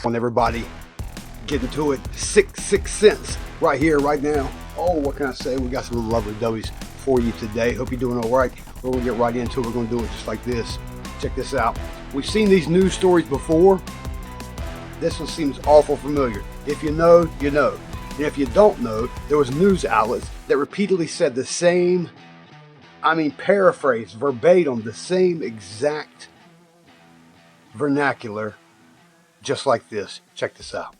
On everybody, getting to it. Sixth Sense right here, right now. Oh, what can I say? We got some lovely dubbies for you today. Hope you're doing all right. We're gonna get right into it. We're gonna do it just like this. Check this out. We've seen these news stories before. This one seems awful familiar. If you know, you know. And if you don't know, there was news outlets that repeatedly said the same, paraphrase, verbatim, the same exact vernacular, just like this. Check this out.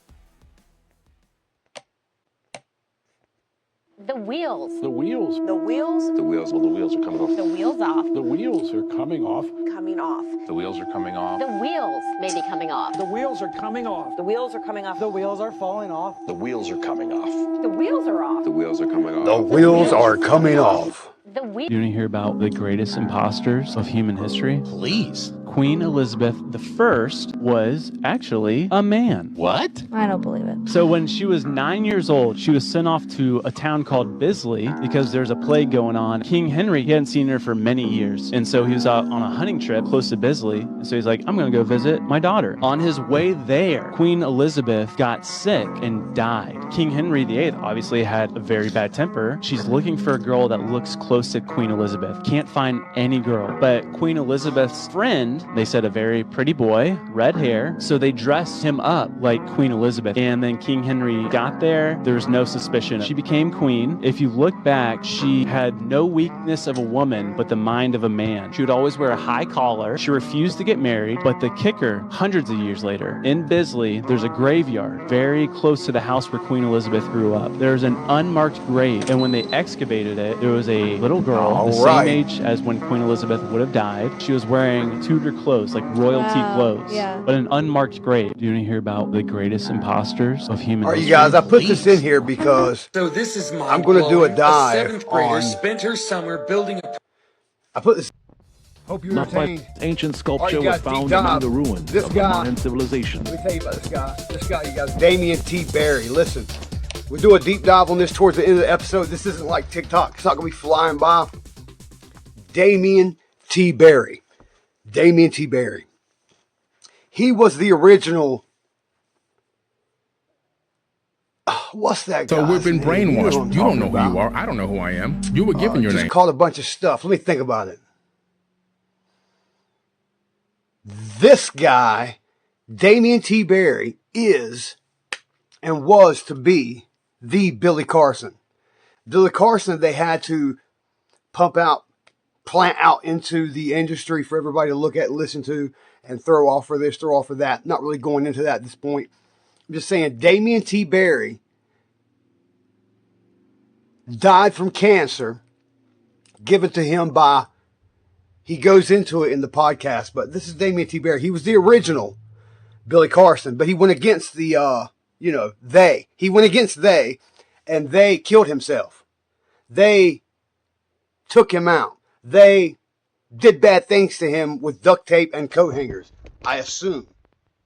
The wheels. The wheels. The wheels. The wheels. Well, the wheels are coming off. The wheels off. The wheels are coming off. Coming off. The wheels are coming off. The wheels may be coming off. The wheels are coming off. The wheels are coming off. The wheels are falling off. The wheels are coming off. The wheels are off. The wheels are coming off. The wheels are coming off. The wheels. You want to hear about the greatest imposters of human history? Please. Queen Elizabeth I was actually a man. What? I don't believe it. So when she was 9 years old, she was sent off to a town called Bisley because there's a plague going on. King Henry, he hadn't seen her for many years. And so he was out on a hunting trip close to Bisley. And so he's like, I'm going to go visit my daughter. On his way there, Queen Elizabeth got sick and died. King Henry VIII obviously had a very bad temper. She's looking for a girl that looks close to Queen Elizabeth. Can't find any girl. But Queen Elizabeth's friend, they said a very pretty boy, red hair. So they dressed him up like Queen Elizabeth. And then King Henry got there. There was no suspicion. She became queen. If you look back, she had no weakness of a woman, but the mind of a man. She would always wear a high collar. She refused to get married. But the kicker, hundreds of years later, in Bisley, there's a graveyard very close to the house where Queen Elizabeth grew up. There's an unmarked grave. And when they excavated it, there was a little girl, the same age as when Queen Elizabeth would have died. She was wearing Tudor clothes, like royalty clothes, but an unmarked grave. Do you want to hear about the greatest imposters of human history? All right, you guys, I put this in here because this is I'm going to do a dive. A 7th grader spent her summer building a... I put this... Hope you're Not entertained. ancient sculpture was found among the ruins of the Mayan civilization. Let me tell you about this guy. This guy, you guys, Damien T. Barry. Listen, we'll do a deep dive on this towards the end of the episode. This isn't like TikTok. It's not going to be flying by. Damien T. Barry. Damien T. Barry. He was the original... What's that guy? So we've been brainwashed. You don't know who you are. are. I don't know who I am. You were given your just name. Called a bunch of stuff. Let me think about it. This guy, Damien T. Barry, is and was to be the Billy Carson. Billy Carson, they had to plant out into the industry for everybody to look at, listen to, and throw off for this, throw off for that. Not really going into that at this point. I'm just saying Damien T. Barry died from cancer given to him by, he goes into it in the podcast, but this is Damien T. Barry. He was the original Billy Carson, but he went against the, they. He went against they, and they killed himself. They took him out. They did bad things to him with duct tape and coat hangers, I assume.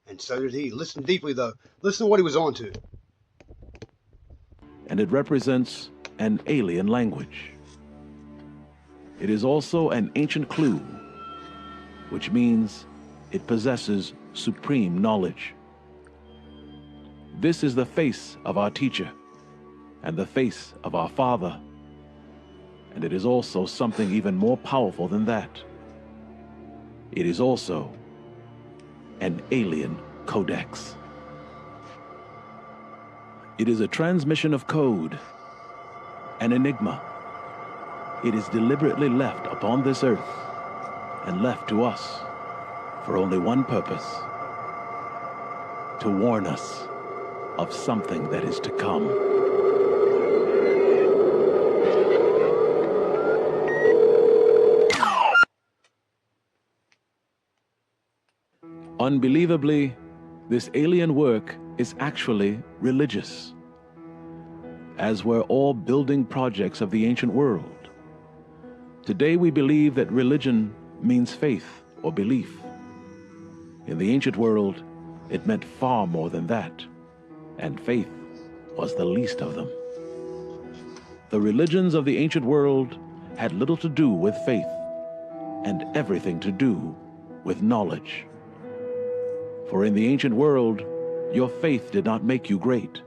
And so did he. Listen deeply, though. Listen to what he was on to. And it represents an alien language. It is also an ancient clue, which means it possesses supreme knowledge. This is the face of our teacher and the face of our father. And it is also something even more powerful than that. It is also an alien codex. It is a transmission of code, an enigma. It is deliberately left upon this earth and left to us for only one purpose: to warn us of something that is to come. Unbelievably, this alien work is actually religious, as were all building projects of the ancient world. Today we believe that religion means faith or belief. In the ancient world, it meant far more than that, and faith was the least of them. The religions of the ancient world had little to do with faith, and everything to do with knowledge. For in the ancient world, Your faith did not make you great.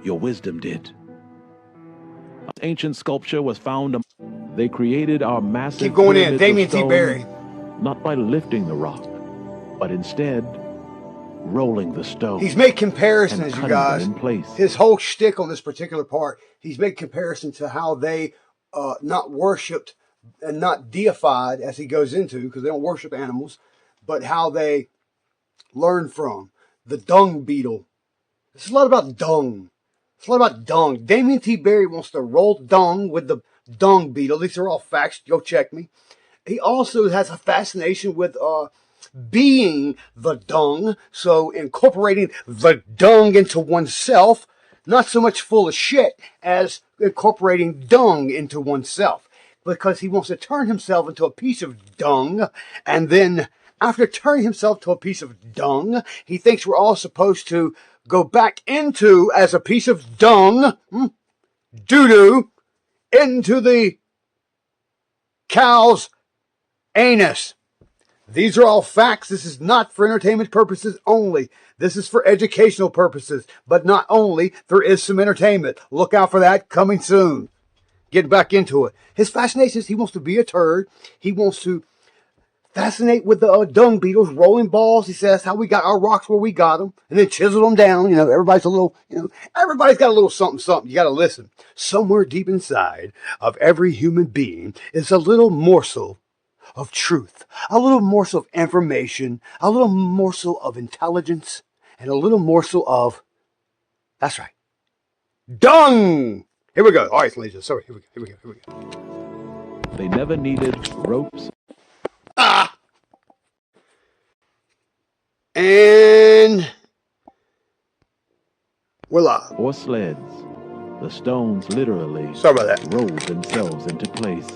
Your wisdom did. Ancient sculpture was found. They created our massive Keep going in. pyramids of Damien T. stone, Berry. not by lifting the rock, but instead rolling the stone. He's made comparisons, and you cutting guys. them in place. His whole shtick on this particular part, he's made comparison to how they not worshipped and not deified, as he goes into, because they don't worship animals, but how they learn from the dung beetle. It's a lot about dung. It's a lot about dung. Damien T. Berry wants to roll dung with the dung beetle. These are all facts. Go check me. He also has a fascination with being the dung. So incorporating the dung into oneself, not so much full of shit as incorporating dung into oneself. Because he wants to turn himself into a piece of dung, and then after turning himself to a piece of dung, he thinks we're all supposed to go back into, as a piece of dung, doo-doo, into the cow's anus. These are all facts. This is not for entertainment purposes only. This is for educational purposes. But not only, there is some entertainment. Look out for that coming soon. Get back into it. His fascination is he wants to be a turd. He wants to fascinate with the dung beetles, rolling balls. He says how we got our rocks where we got them, and then chisel them down. You know, everybody's got a little something, something. You got to listen. Somewhere deep inside of every human being is a little morsel of truth, a little morsel of information, a little morsel of intelligence, and a little morsel of, that's right, dung. Here we go. All right, ladies. Sorry. Here we go. They never needed ropes. And voila. Or sleds. The stones literally Sorry about that. rolled themselves into place.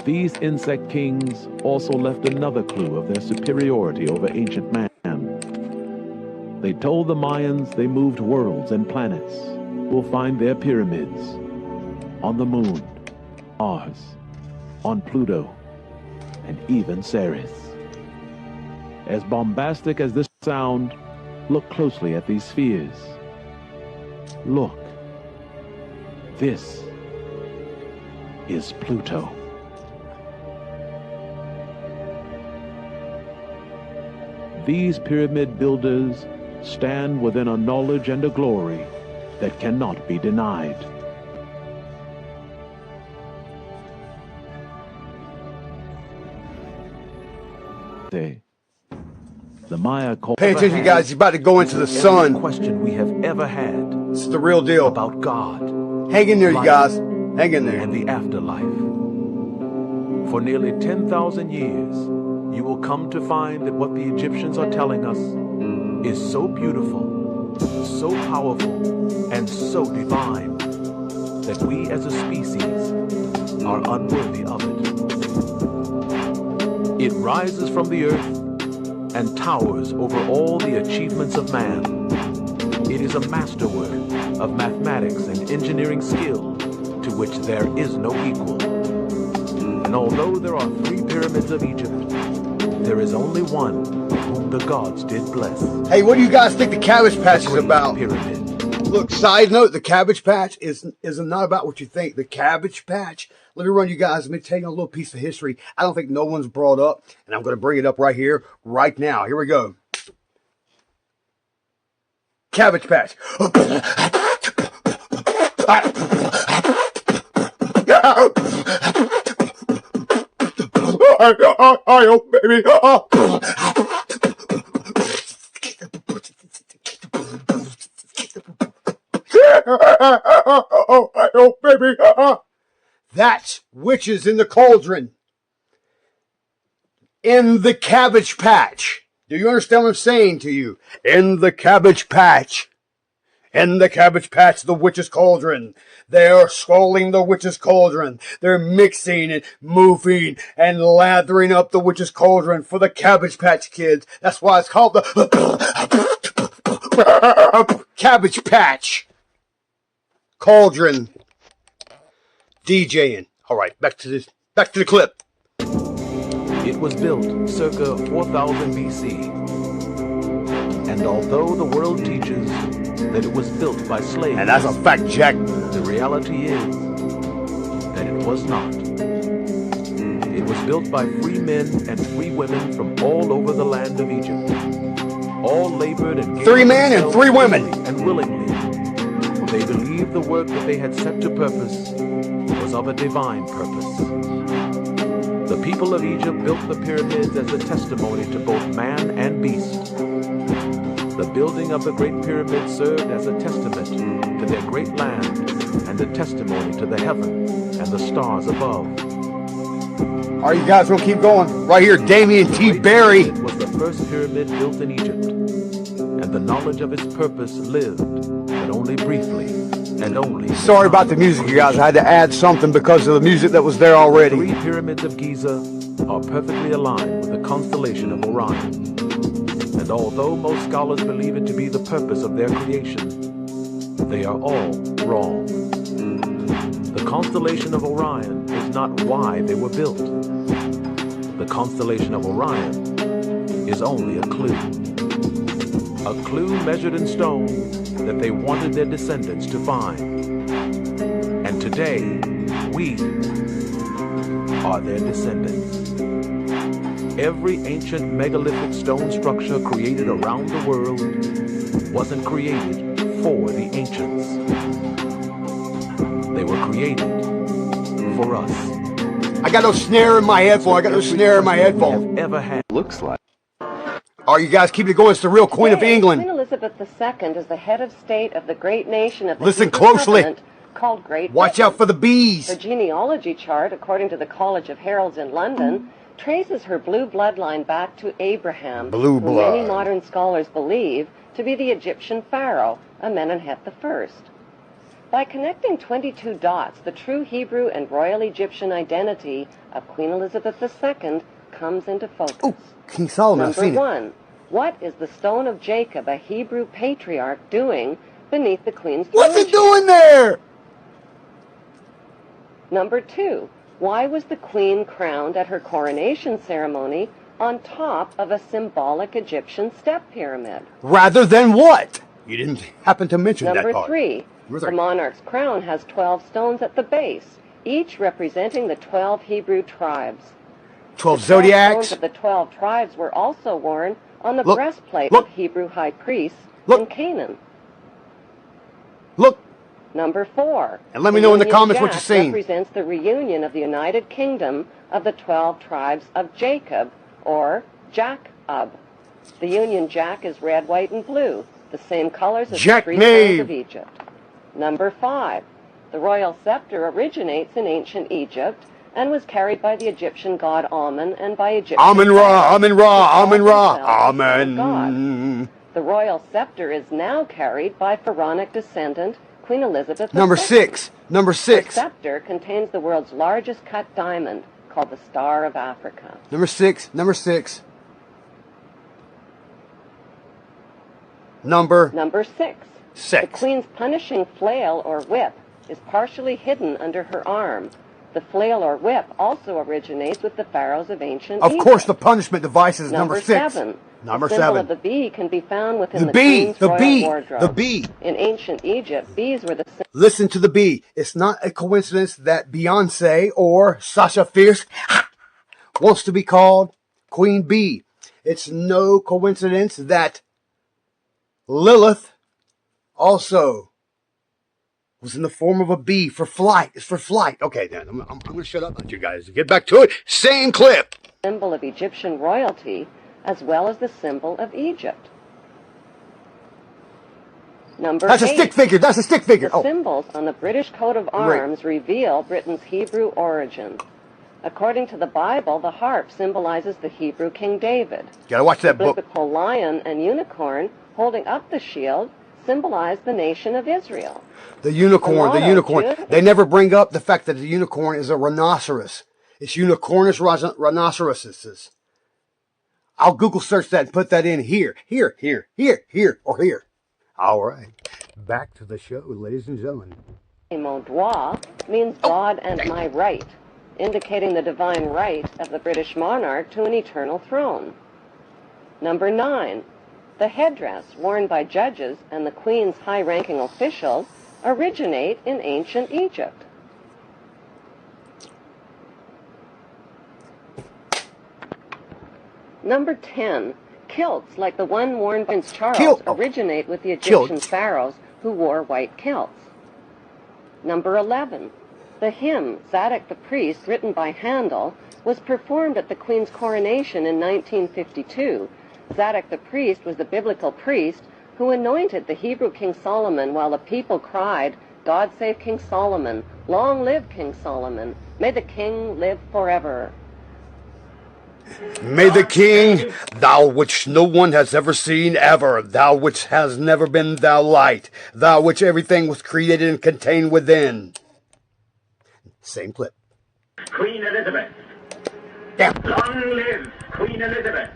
These insect kings also left another clue of their superiority over ancient man. They told the Mayans they moved worlds and planets. We'll find their pyramids on the moon, Mars, on Pluto, and even Ceres. As bombastic as this sound, look closely at these spheres. Look. This is Pluto. These pyramid builders stand within a knowledge and a glory that cannot be denied. The Maya called. Pay attention, guys. He's about to go into the sun. Question we have ever had It's the real deal. about God Hang in there, you guys. Hang in there. and the afterlife. For nearly 10,000 years, you will come to find that what the Egyptians are telling us is so beautiful, so powerful, and so divine that we as a species are unworthy of it. It rises from the earth and towers over all the achievements of man. It is a masterwork of mathematics and engineering skill to which there is no equal. And although there are 3 pyramids of Egypt, there is only one whom the gods did bless. Hey, what do you guys think the Cabbage Patch is Great about? Pyramid. Look, side note, the Cabbage Patch is not about what you think. The Cabbage Patch, let me run you guys, let me tell you a little piece of history I don't think no one's brought up, and I'm going to bring it up right here, right now. Here we go. Cabbage Patch. Oh, baby. Oh, baby. That's witches in the cauldron. In the Cabbage Patch. Do you understand what I'm saying to you? In the Cabbage Patch. In the Cabbage Patch, the witch's cauldron. They are scalding the witch's cauldron. They're mixing and moving and lathering up the witch's cauldron for the Cabbage Patch Kids. That's why it's called the Cabbage Patch Cauldron. DJing. All right, back to the clip. It was built circa 4000 BC. And although the world teaches that it was built by slaves, And that's a fact check. the reality is that it was not. It was built by free men and free women from all over the land of Egypt. All labored and gave 3 men and 3 women. and willingly, for they believed the work that they had set to purpose was of a divine purpose. The people of Egypt built the pyramids as a testimony to both man and beast. The building of the Great Pyramid served as a testament to their great land and a testimony to the heaven and the stars above. All right, you guys, we'll keep going. Right here, Damian T. Barry. It was the first pyramid built in Egypt, and the knowledge of its purpose lived, but only briefly, and only... Sorry about the music, you guys. I had to add something because of the music that was there already. The 3 pyramids of Giza are perfectly aligned with the constellation of Orion. And although most scholars believe it to be the purpose of their creation, they are all wrong. The constellation of Orion is not why they were built. The constellation of Orion is only a clue. A clue measured in stone that they wanted their descendants to find. And today, we are their descendants. Every ancient megalithic stone structure created around the world wasn't created for the ancients. They were created for us. I got no snare in my headphone. I got no snare in my headphone. Ever had. Looks like. All right, you guys, keep it going. It's the real Queen of Today, England. Queen Elizabeth II is the head of state of the great nation of the Listen Hebrew closely. Covenant called Great Watch Britain. out for the bees. Her genealogy chart, according to the College of Heralds in London, traces her blue bloodline back to Abraham, Blue who blood. many modern scholars believe to be the Egyptian pharaoh, Amenemhet I. By connecting 22 dots, the true Hebrew and royal Egyptian identity of Queen Elizabeth II comes into focus. Oh, King Solomon, I've Number seen it. 1. What is the stone of Jacob, a Hebrew patriarch, doing beneath the Queen's What's throne it doing there? Number 2. Why was the Queen crowned at her coronation ceremony on top of a symbolic Egyptian step pyramid? Rather than what? You didn't happen to mention that Number part. 3. The monarch's crown has 12 stones at the base, each representing the 12 Hebrew tribes. 12 The 12 zodiacs. stones of the 12 tribes were also worn on the Look, breastplate look. of Hebrew high priests Look. in Canaan. Look, Number 4. And let me know in the Union comments what Jack you're seeing. Represents the reunion of the United Kingdom of the 12 tribes of Jacob, or Jacob. The Union Jack is red, white, and blue, the same colors as the 3 Jackknave. crowns of Egypt. Number 5. The royal scepter originates in ancient Egypt and was carried by the Egyptian god Amun and by Egyptian Amun-Ra, pharaohs Amun-Ra, who called Amun-Ra, themselves the son of God. Amen. The royal scepter is now carried by pharaonic descendant Queen Elizabeth Number II. 6. Number The 6. scepter contains the world's largest cut diamond, called the Star of Africa. Number 6. Number 6. Number Number 6. 6. The Queen's punishing flail or whip is partially hidden under her arm. The flail or whip also originates with the pharaohs of ancient Of Egypt. course, the punishment device is number 6. 7. Number the symbol 7. of the bee can be found within The the bee, Queen's the royal bee, wardrobe. the bee. In ancient Egypt, bees were the symbol. Listen to the bee. It's not a coincidence that Beyonce or Sasha Fierce wants to be called Queen Bee. It's no coincidence that Lilith also was in the form of a bee for flight. It's for flight. Okay, then. I'm going to shut up about you guys. Get back to it. Same clip. Symbol of Egyptian royalty, as well as the symbol of Egypt. Number That's 8. a stick figure. That's a stick figure. The Oh, symbols on the British coat of arms reveal Britain's Hebrew origin. According to the Bible, the harp symbolizes the Hebrew King David. gotta watch that The book. biblical lion and unicorn holding up the shield symbolize the nation of Israel. The unicorn, the motto, unicorn. Jude. They never bring up the fact that the unicorn is a rhinoceros. It's unicornus rhinoceroses. I'll Google search that and put that in here, or here. All right. Back to the show, ladies and gentlemen. Mon droit means God and my right, indicating the divine right of the British monarch to an eternal throne. Number 9. The headdress worn by judges and the Queen's high-ranking officials originate in ancient Egypt. Number 10. Kilts, like the one worn by Prince Charles, originate with the Egyptian pharaohs who wore white kilts. Number 11. The hymn, Zadok the Priest, written by Handel, was performed at the Queen's coronation in 1952. Zadok the Priest was the biblical priest who anointed the Hebrew King Solomon while the people cried, "God save King Solomon! Long live King Solomon! May the king live forever!" May the king, thou which no one has ever seen ever, thou which has never been thou light, thou which everything was created and contained within. Same clip. Queen Elizabeth. Damn. Long live Queen Elizabeth.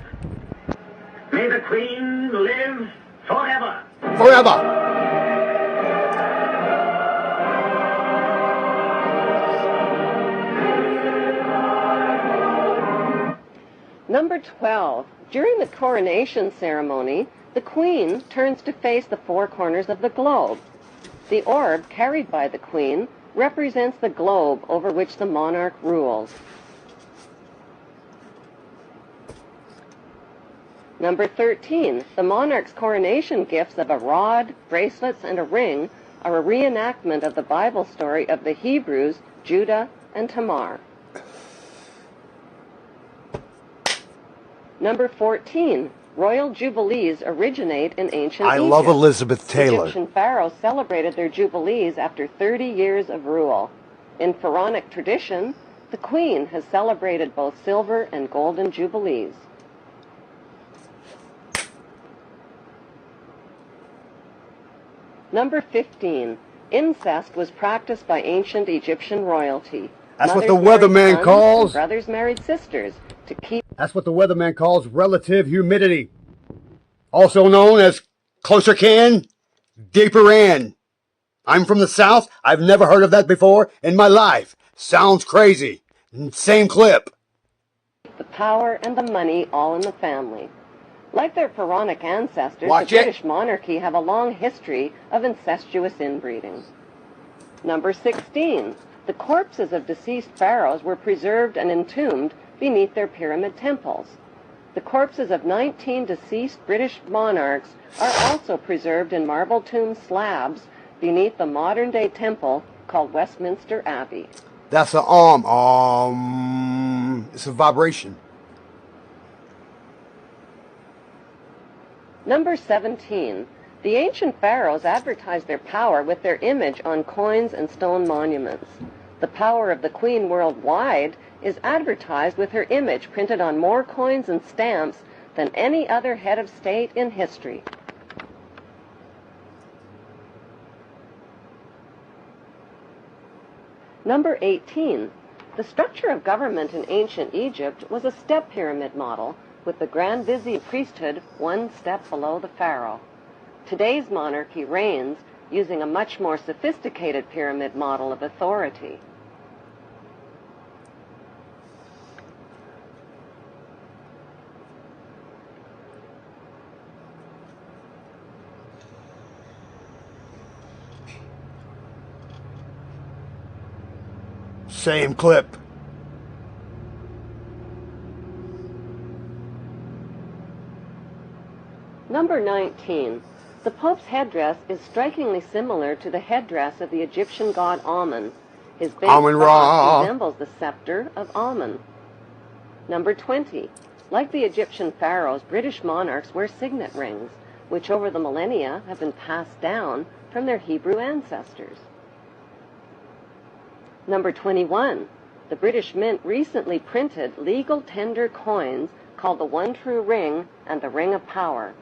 May the Queen live forever. Forever. Number 12. During the coronation ceremony, the Queen turns to face the four corners of the globe. The orb carried by the Queen represents the globe over which the monarch rules. Number 13. The monarch's coronation gifts of a rod, bracelets, and a ring are a reenactment of the Bible story of the Hebrews, Judah, and Tamar. Number 14. Royal jubilees originate in ancient Egypt. I love Elizabeth Taylor. Egyptian pharaohs celebrated their jubilees after 30 years of rule. In pharaonic tradition, the Queen has celebrated both silver and golden jubilees. Number 15. Incest was practiced by ancient Egyptian royalty. That's Mothers what the married weatherman sons calls. and brothers married sisters to keep. That's what the weatherman calls relative humidity. Also known as closer can, deeper in. I'm from the South. I've never heard of that before in my life. Sounds crazy. Same clip. The power and the money all in the family. Like their pharaonic ancestors, Watch the it. British monarchy have a long history of incestuous inbreeding. Number 16. The corpses of deceased pharaohs were preserved and entombed beneath their pyramid temples. The corpses of 19 deceased British monarchs are also preserved in marble tomb slabs beneath the modern-day temple called Westminster Abbey. That's a it's a vibration. Number 17. The ancient pharaohs advertised their power with their image on coins and stone monuments. The power of the Queen worldwide is advertised with her image printed on more coins and stamps than any other head of state in history. Number 18. The structure of government in ancient Egypt was a step pyramid model, with the Grand Vizier priesthood one step below the pharaoh. Today's monarchy reigns using a much more sophisticated pyramid model of authority. Same clip. Number 19. The Pope's headdress is strikingly similar to the headdress of the Egyptian god Amun. His big cross resembles the scepter of Amun. Number 20. Like the Egyptian pharaohs, British monarchs wear signet rings, which over the millennia have been passed down from their Hebrew ancestors. Number 21. The British Mint recently printed legal tender coins called the One True Ring and the Ring of Power.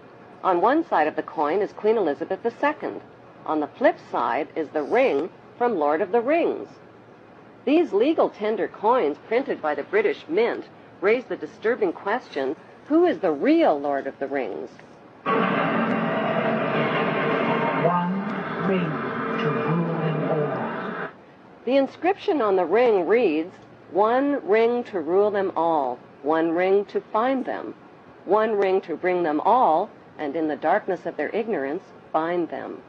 On one side of the coin is Queen Elizabeth II. On the flip side is the ring from Lord of the Rings. These legal tender coins printed by the British Mint raise the disturbing question, who is the real Lord of the Rings? One ring to rule them all. The inscription on the ring reads, "One ring to rule them all, one ring to find them, one ring to bring them all, and in the darkness of their ignorance bind them.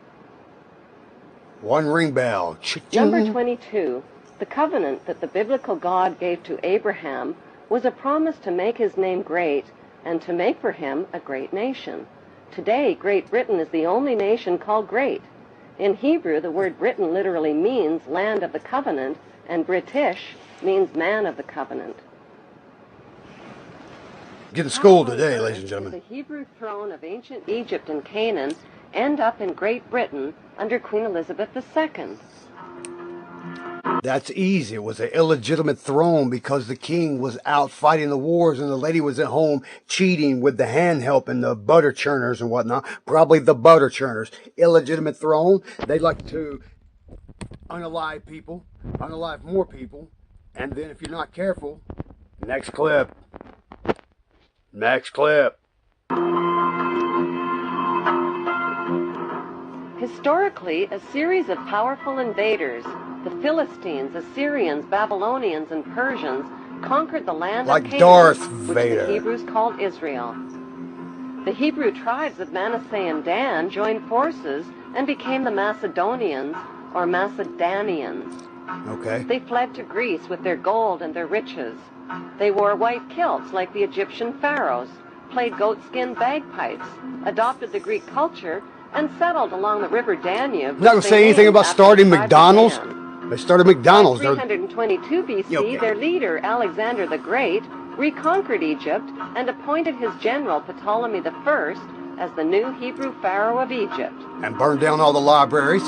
One ring bell. Number 22, the covenant that the biblical God gave to Abraham was a promise to make his name great and to make for him a great nation. Today, Great Britain is the only nation called great. In Hebrew, the word Britain literally means land of the covenant, and British means man of the covenant. Getting schooled today, ladies and gentlemen. The Hebrew throne of ancient Egypt and Canaan end up in Great Britain under Queen Elizabeth II. That's easy. It was an illegitimate throne because the king was out fighting the wars and the lady was at home cheating with the hand help and the butter churners and whatnot. Probably the butter churners. Illegitimate throne. They like to unalive people, unalive more people, and then if you're not careful, next clip. Next clip. Historically, a series of powerful invaders, the Philistines, Assyrians, Babylonians, and Persians, conquered the land like of Canaan, Darth which Vader. the Hebrews called Israel. The Hebrew tribes of Manasseh and Dan joined forces and became the Macedonians, or Macedonians. Okay. They fled to Greece with their gold and their riches. They wore white kilts like the Egyptian pharaohs, played goatskin bagpipes, adopted the Greek culture, and settled along the river Danube. I'm not going to say anything about starting McDonald's. They started McDonald's. By 322 BC, their leader, Alexander the Great, reconquered Egypt and appointed his general, Ptolemy I, as the new Hebrew pharaoh of Egypt. And burned down all the libraries.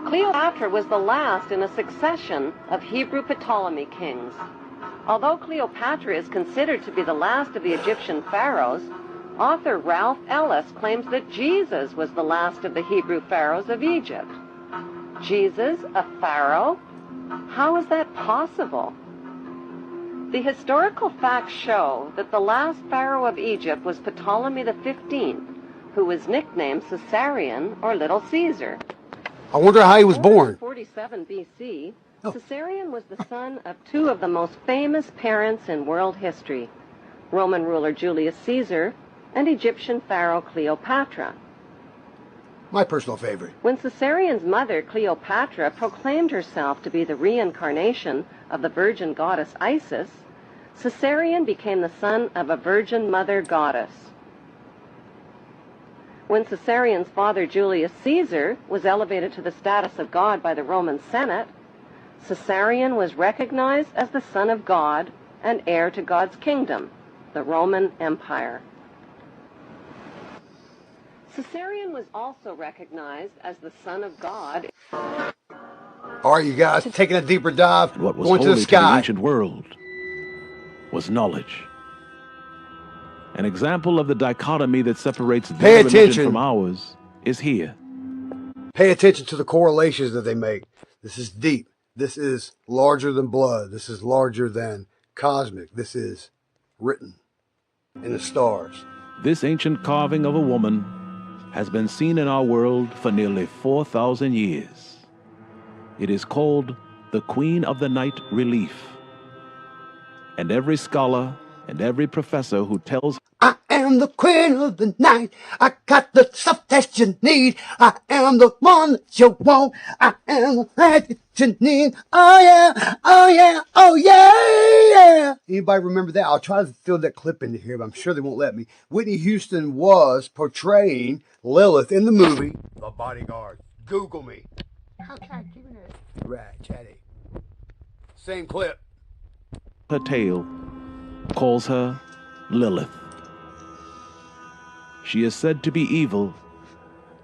Cleopatra was the last in a succession of Hebrew Ptolemy kings. Although Cleopatra is considered to be the last of the Egyptian pharaohs, author Ralph Ellis claims that Jesus was the last of the Hebrew pharaohs of Egypt. Jesus, a pharaoh? How is that possible? The historical facts show that the last pharaoh of Egypt was Ptolemy XV, who was nicknamed Caesarion or Little Caesar. I wonder how he was born. 47 BC, Caesarion was the son of two of the most famous parents in world history, Roman ruler Julius Caesar and Egyptian pharaoh Cleopatra. My personal favorite. When Caesarion's mother, Cleopatra, proclaimed herself to be the reincarnation of the virgin goddess Isis, Caesarion became the son of a virgin mother goddess. When Caesarion's father, Julius Caesar, was elevated to the status of God by the Roman Senate, Caesarion was recognized as the son of God and heir to God's kingdom, the Roman Empire. Caesarion was also recognized as the son of God. All right, you guys, taking a deeper dive, What was going to holy the sky. ancient world was knowledge. An example of the dichotomy that separates their religion from ours is here. Pay attention to the correlations that they make. This is deep. This is larger than blood. This is larger than cosmic. This is written in the stars. This ancient carving of a woman has been seen in our world for nearly 4,000 years. It is called the Queen of the Night relief. And every scholar and every professor who tells I am the queen of the night. I got the stuff that you need. I am the one that you want. I am the man that you need. Oh yeah, oh yeah, oh yeah. Anybody remember that? I'll try to fill that clip into here, but I'm sure they won't let me. Whitney Houston was portraying Lilith in the movie The Bodyguard. Google me. How can I do it? Right, chatty. Same clip. her tale calls her Lilith. She is said to be evil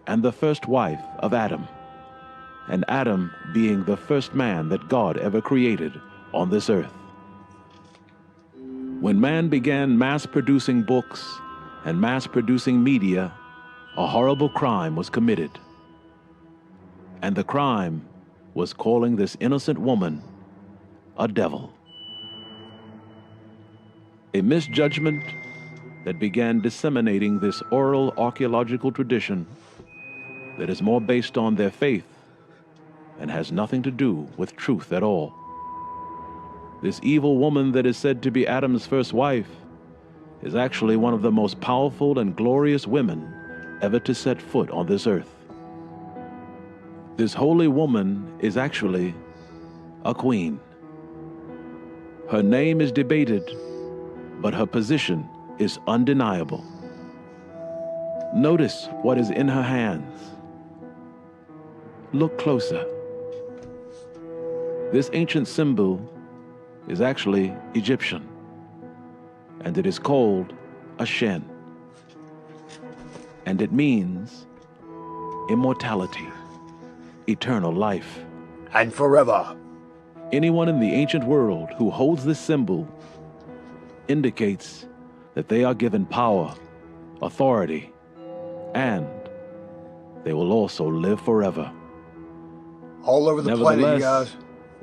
and the first wife of Adam, and Adam being the first man that God ever created on this earth. When man began mass-producing books and mass-producing media, a horrible crime was committed. And the crime was calling this innocent woman a devil. A misjudgment that began disseminating this oral archaeological tradition that is more based on their faith and has nothing to do with truth at all. This evil woman that is said to be Adam's first wife is actually one of the most powerful and glorious women ever to set foot on this earth. This holy woman is actually a queen. Her name is debated, but her position is undeniable. Notice what is in her hands. Look closer. This ancient symbol is actually Egyptian, and it is called a shen. And it means immortality, eternal life. And forever. Anyone in the ancient world who holds this symbol indicates that they are given power, authority, and they will also live forever. All over the planet, you guys.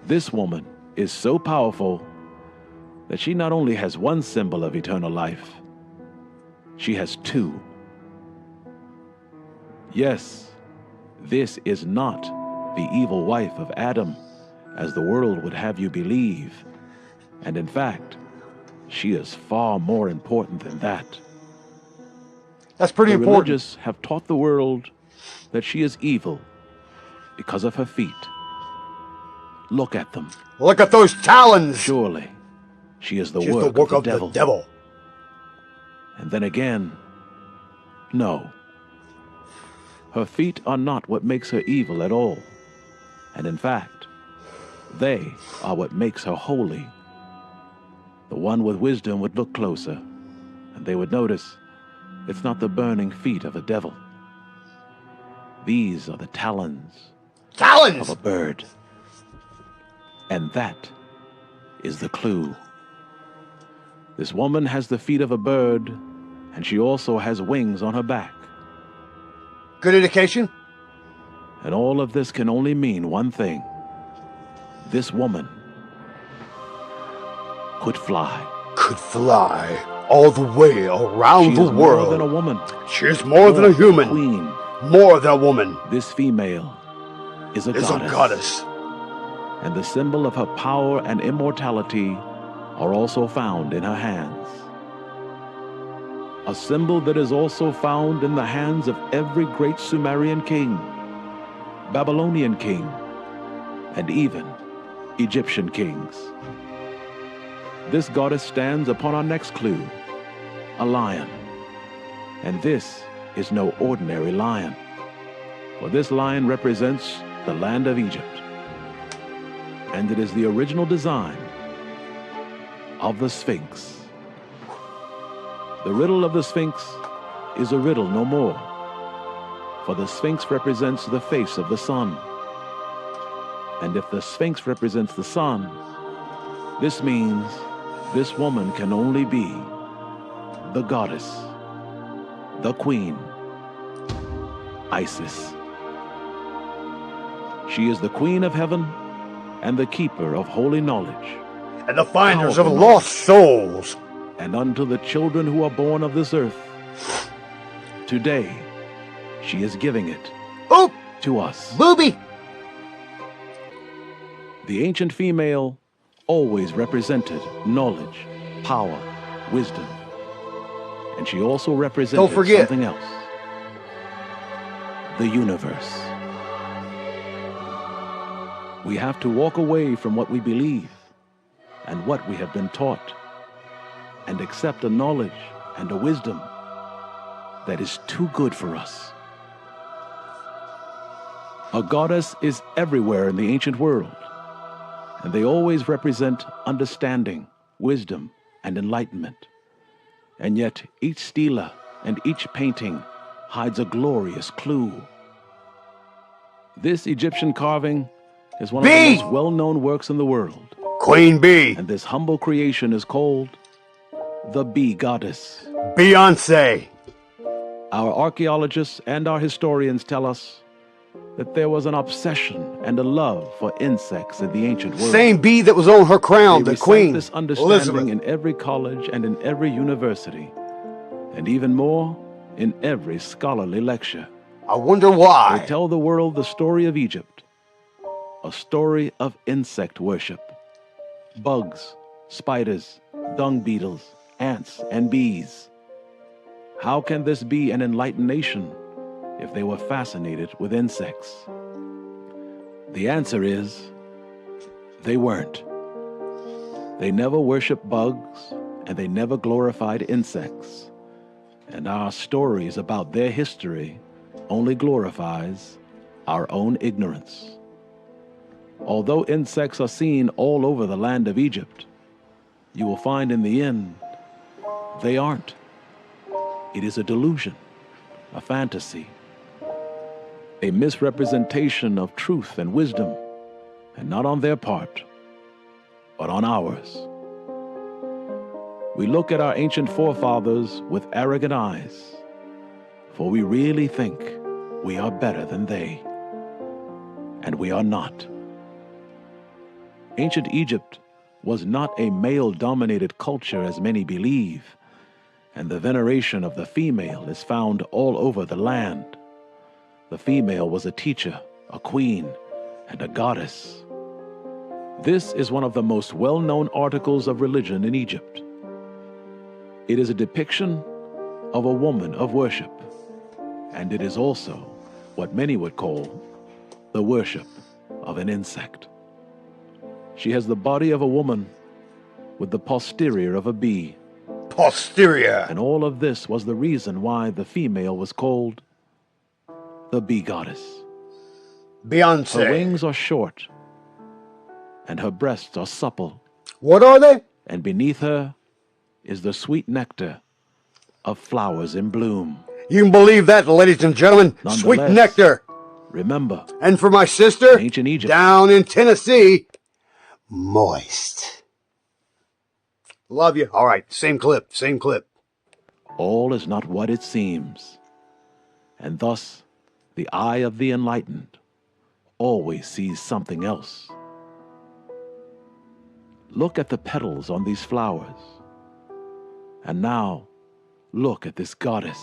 This woman is so powerful that she not only has one symbol of eternal life, she has two. Yes, this is not the evil wife of Adam, as the world would have you believe. And in fact, she is far more important than that. That's pretty the important. Religious have taught the world that she is evil because of her feet. Look at them. Look at those talons. Surely, she is the She's work, the work of the devil. And then again, no. Her feet are not what makes her evil at all. And in fact, they are what makes her holy. The one with wisdom would look closer, and they would notice it's not the burning feet of a devil. These are the talons of a bird. And that is the clue. This woman has the feet of a bird, and she also has wings on her back. Good indication. And all of this can only mean one thing. This woman could fly. Could fly all the way around the world. More than a woman. She is more than a human. Queen. More than a woman. This female is a goddess. And the symbol of her power and immortality are also found in her hands. A symbol that is also found in the hands of every great Sumerian king, Babylonian king, and even Egyptian kings. This goddess stands upon our next clue, a lion. And this is no ordinary lion, for this lion represents the land of Egypt. And it is the original design of the Sphinx. The riddle of the Sphinx is a riddle no more, for the Sphinx represents the face of the sun. And if the Sphinx represents the sun, this means this woman can only be the goddess, the queen, Isis. She is the queen of heaven and the keeper of holy knowledge, and the finders of lost souls. And unto the children who are born of this earth, today she is giving it to us. Booby! The ancient female always represented knowledge, power, wisdom. And she also represented something else. The universe. We have to walk away from what we believe and what we have been taught, and accept a knowledge and a wisdom that is too good for us. A goddess is everywhere in the ancient world, and they always represent understanding, wisdom, and enlightenment. And yet each stela and each painting hides a glorious clue. This Egyptian carving is one of the most well-known works in the world. Queen Bee. And this humble creation is called the Bee Goddess. Beyonce. Our archaeologists and our historians tell us that there was an obsession and a love for insects in the ancient world. Same bee that was on her crown, they the queen, this understanding Elizabeth. In every college and in every university, and even more, in every scholarly lecture. I wonder why. They tell the world the story of Egypt, a story of insect worship. Bugs, spiders, dung beetles, ants, and bees. How can this be an enlightened nation if they were fascinated with insects? The answer is, they weren't. They never worshiped bugs, and they never glorified insects. And our stories about their history only glorifies our own ignorance. Although insects are seen all over the land of Egypt, you will find in the end, they aren't. It is a delusion, a fantasy, a misrepresentation of truth and wisdom, and not on their part, but on ours. We look at our ancient forefathers with arrogant eyes, for we really think we are better than they, and we are not. Ancient Egypt was not a male-dominated culture as many believe, and the veneration of the female is found all over the land. The female was a teacher, a queen, and a goddess. This is one of the most well-known articles of religion in Egypt. It is a depiction of a woman of worship, and it is also what many would call the worship of an insect. She has the body of a woman with the posterior of a bee. Posterior. And all of this was the reason why the female was called the bee goddess. Beyonce. Her wings are short, and her breasts are supple. What are they? And beneath her is the sweet nectar of flowers in bloom. You can believe that, ladies and gentlemen. Sweet nectar. Remember. And for my sister, ancient Egypt, down in Tennessee, moist. Love you. All right, same clip, same clip. All is not what it seems. And thus, the eye of the enlightened always sees something else. Look at the petals on these flowers. And now, look at this goddess.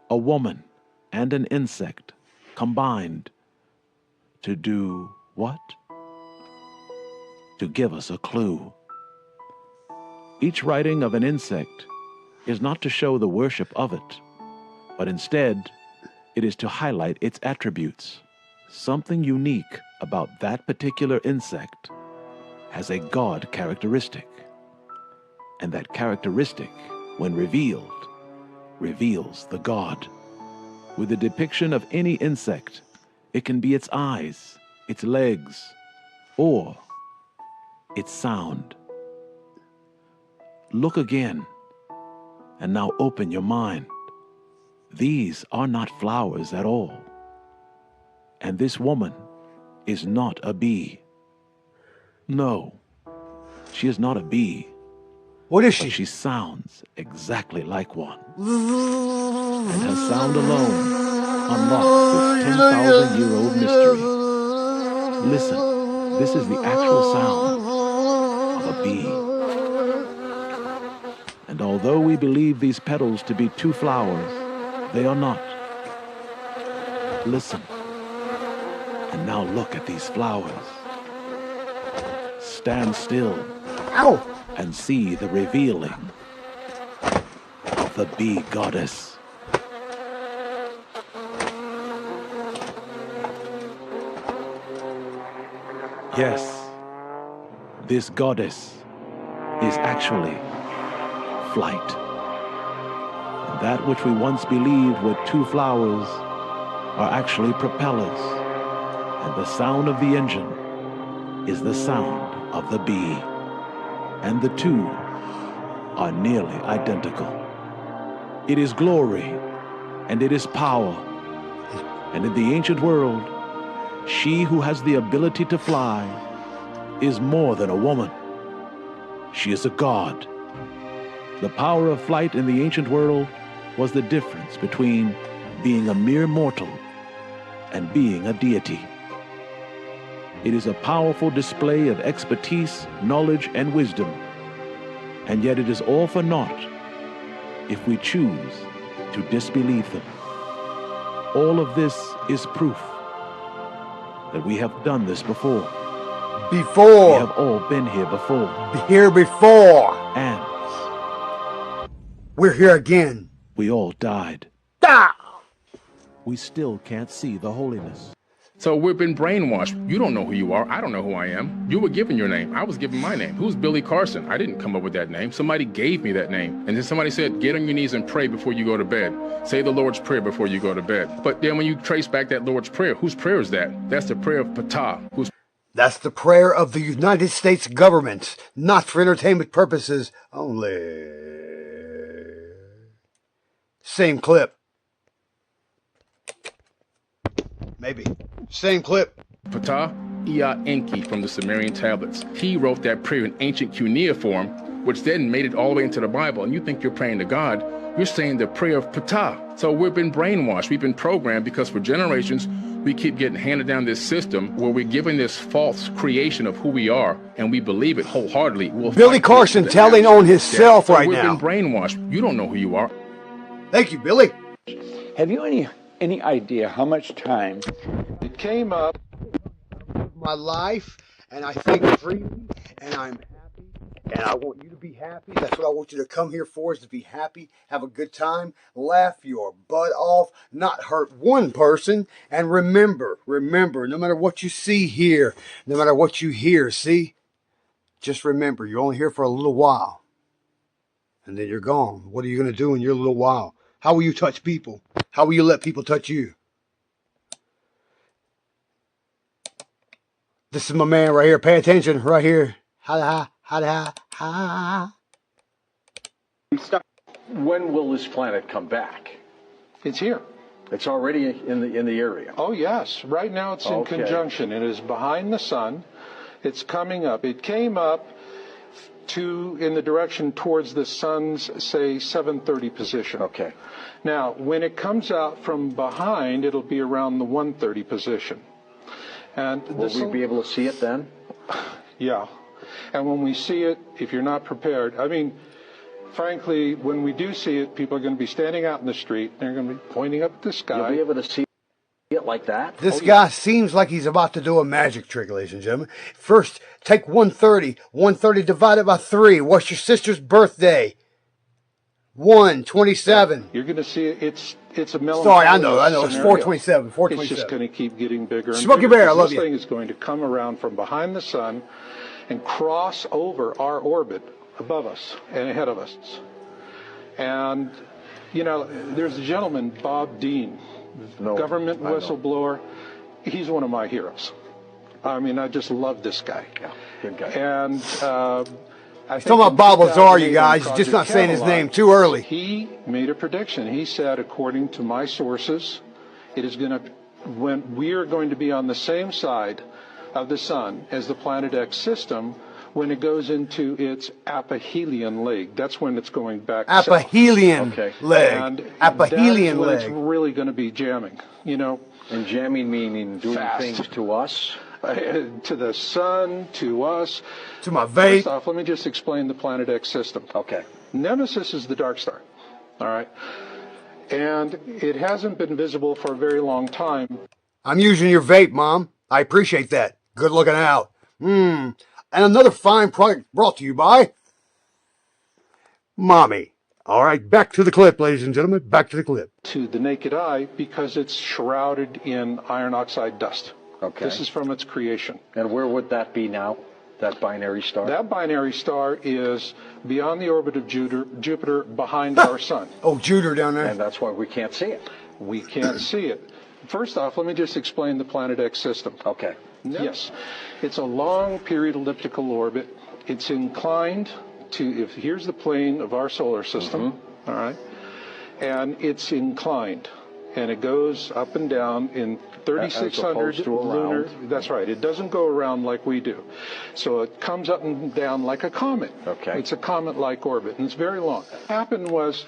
A woman and an insect combined to do what? To give us a clue. Each writing of an insect is not to show the worship of it, but instead, it is to highlight its attributes. Something unique about that particular insect has a God characteristic. And that characteristic, when revealed, reveals the God. With the depiction of any insect, it can be its eyes, its legs, or its sound. Look again, and now open your mind. These are not flowers at all. And this woman is not a bee. No, she is not a bee. What is she? But she sounds exactly like one. And her sound alone unlocks this 10,000-year-old mystery. Listen, this is the actual sound of a bee. And although we believe these petals to be two flowers, they are not. Listen. And now look at these flowers. Stand still. Ow! And see the revealing of the bee goddess. Yes, this goddess is actually flight. And that which we once believed were two flowers are actually propellers. And the sound of the engine is the sound of the bee. And the two are nearly identical. It is glory, and it is power. And in the ancient world, she who has the ability to fly is more than a woman. She is a god. The power of flight in the ancient world was the difference between being a mere mortal and being a deity. It is a powerful display of expertise, knowledge, and wisdom. And yet it is all for naught if we choose to disbelieve them. All of this is proof that we have done this before. Before. We have all been here before. Here before. And We're here again. We all died. Ah! We still can't see the holiness. So we've been brainwashed. You don't know who you are. I don't know who I am. You were given your name. I was given my name. Who's Billy Carson? I didn't come up with that name. Somebody gave me that name. And then somebody said, get on your knees and pray before you go to bed. Say the Lord's Prayer before you go to bed. But then when you trace back that Lord's Prayer, whose prayer is that? That's the prayer of Ptah. That's the prayer of the United States government, not for entertainment purposes only. Same clip. Maybe. Same clip. Ptah Ea Enki from the Sumerian tablets. He wrote that prayer in ancient cuneiform, which then made it all the way into the Bible. And you think you're praying to God, you're saying the prayer of Ptah. So we've been brainwashed. We've been programmed because for generations, we keep getting handed down this system where we're given this false creation of who we are, and we believe it wholeheartedly. Billy Carson telling on himself right now. We've been brainwashed. You don't know who you are. Thank you, Billy. Have you any idea how much time it came up? My life, and I think freely, and I'm happy, and I want you to be happy. That's what I want you to come here for, is to be happy, have a good time, laugh your butt off, not hurt one person, and remember, no matter what you see here, no matter what you hear, see, just remember, you're only here for a little while, and then you're gone. What are you going to do in your little while? How will you touch people? How will you let people touch you? This is my man right here. Pay attention right here. When will this planet come back? It's here. It's already in the area. Oh yes, right now it's in conjunction. It is behind the sun. It's coming up. It came up in the direction towards the sun's, say, 7:30 position. Okay. Now, when it comes out from behind, it'll be around the 1:30 position. And will we be able to see it then? Yeah. And when we see it, if you're not prepared, I mean, frankly, when we do see it, people are going to be standing out in the street. They're going to be pointing up at the sky. You'll be able to see it like that? This guy seems like he's about to do a magic trick, ladies and gentlemen. First, take 130. 130 divided by 3. What's your sister's birthday? 127. You're going to see it. It's a melancholy. Sorry, I know. It's scenario. 427. 427. It's just going to keep getting bigger and Smokey bigger. Bear, I love you. This thing is going to come around from behind the sun and cross over our orbit above us and ahead of us. And, you know, there's a gentleman, Bob Dean, government whistleblower. He's one of my heroes. I mean, I just love this guy. Yeah, good guy. And He's talking about Bob Lazar, you guys. He's just not saying his name too early. He made a prediction. He said, according to my sources, it is going to, when we are going to be on the same side of the sun as the Planet X system, when it goes into its aphelion leg. That's when it's going back aphelion leg. And aphelion leg. It's really going to be jamming, you know. And jamming meaning doing things to us? To the sun, to us. To my vape. First off, let me just explain the Planet X system. Okay. Nemesis is the dark star. All right. And it hasn't been visible for a very long time. I'm using your vape, Mom. I appreciate that. Good looking out. And another fine product brought to you by Mommy. All right, back to the clip, ladies and gentlemen. Back to the clip. To the naked eye, because it's shrouded in iron oxide dust. Okay. This is from its creation. And where would that be now, that binary star? That binary star is beyond the orbit of Jupiter behind our sun. Oh, Jupiter down there. And that's why we can't see it. We can't see it. First off, let me just explain the Planet X system. Okay. Yes. It's a long period elliptical orbit. It's inclined to, here's the plane of our solar system, all right? And it's inclined. And it goes up and down in 3,600 lunar. That's right. It doesn't go around like we do. So it comes up and down like a comet. Okay. It's a comet-like orbit, and it's very long. What happened was,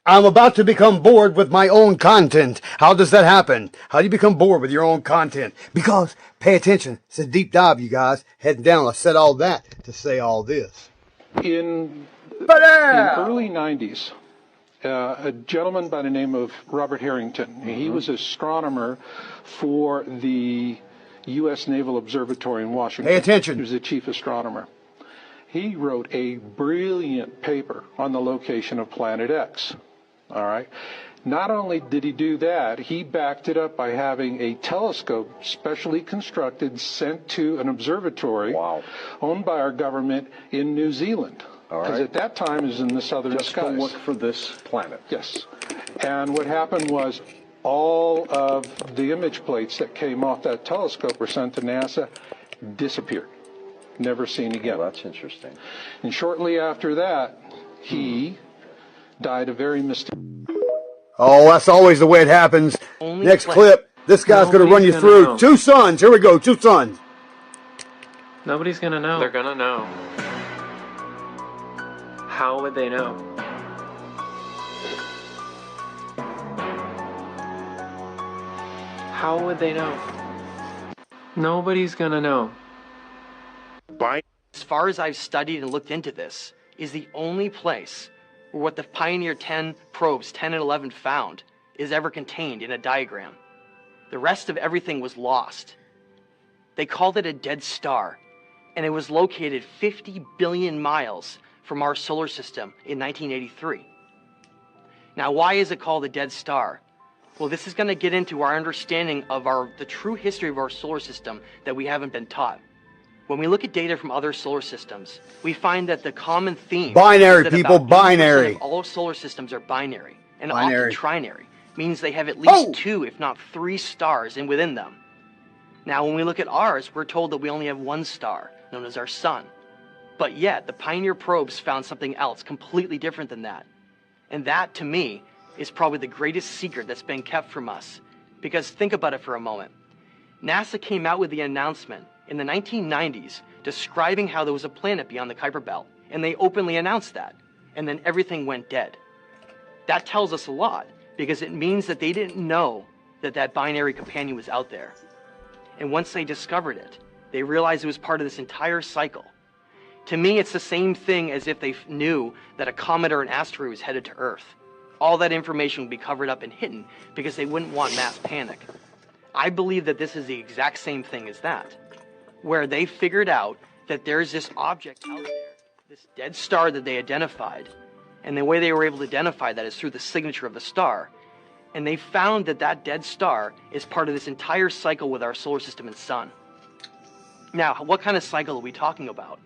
I'm about to become bored with my own content. How does that happen? How do you become bored with your own content? Because, pay attention, it's a deep dive, you guys. Heading down, I said all that to say all this. In early 90s, a gentleman by the name of Robert Harrington, he was an astronomer for the U.S. Naval Observatory in Washington. Pay attention. He was the chief astronomer. He wrote a brilliant paper on the location of Planet X. All right. Not only did he do that, he backed it up by having a telescope specially constructed, sent to an observatory owned by our government in New Zealand. Because at that time it was in the southern skies. To look for this planet. Yes. And what happened was all of the image plates that came off that telescope were sent to NASA, disappeared. Never seen again. Well, that's interesting. And shortly after that, he died a very mysterious... Oh, that's always the way it happens. Next clip. This guy's going to run you through. Know. 2 suns. Here we go. 2 suns. Nobody's going to know. They're going to know. How would they know? How would they know? Nobody's going to know. As far as I've studied and looked into this, is the only place where what the Pioneer 10 probes 10 and 11 found is ever contained in a diagram. The rest of everything was lost. They called it a dead star, and it was located 50 billion miles from our solar system in 1983. Now, why is it called a dead star? Well, this is going to get into our understanding of the true history of our solar system that we haven't been taught. When we look at data from other solar systems, we find that the common theme Binary, is that people, about 80% binary. of all solar systems are binary, and Binary. often trinary, means they have at least 2, if not 3 stars within them. Now, when we look at ours, we're told that we only have 1 star, known as our sun. But yet, the Pioneer probes found something else completely different than that. And that, to me, is probably the greatest secret that's been kept from us. Because think about it for a moment. NASA came out with the announcement in the 1990s describing how there was a planet beyond the Kuiper Belt, and they openly announced that, and then everything went dead. That tells us a lot, because it means that they didn't know that that binary companion was out there. And once they discovered it, they realized it was part of this entire cycle. To me, it's the same thing as if they knew that a comet or an asteroid was headed to Earth. All that information would be covered up and hidden because they wouldn't want mass panic. I believe that this is the exact same thing as that, where they figured out that there's this object out there, this dead star that they identified, and the way they were able to identify that is through the signature of the star. And they found that that dead star is part of this entire cycle with our solar system and sun. Now, what kind of cycle are we talking about?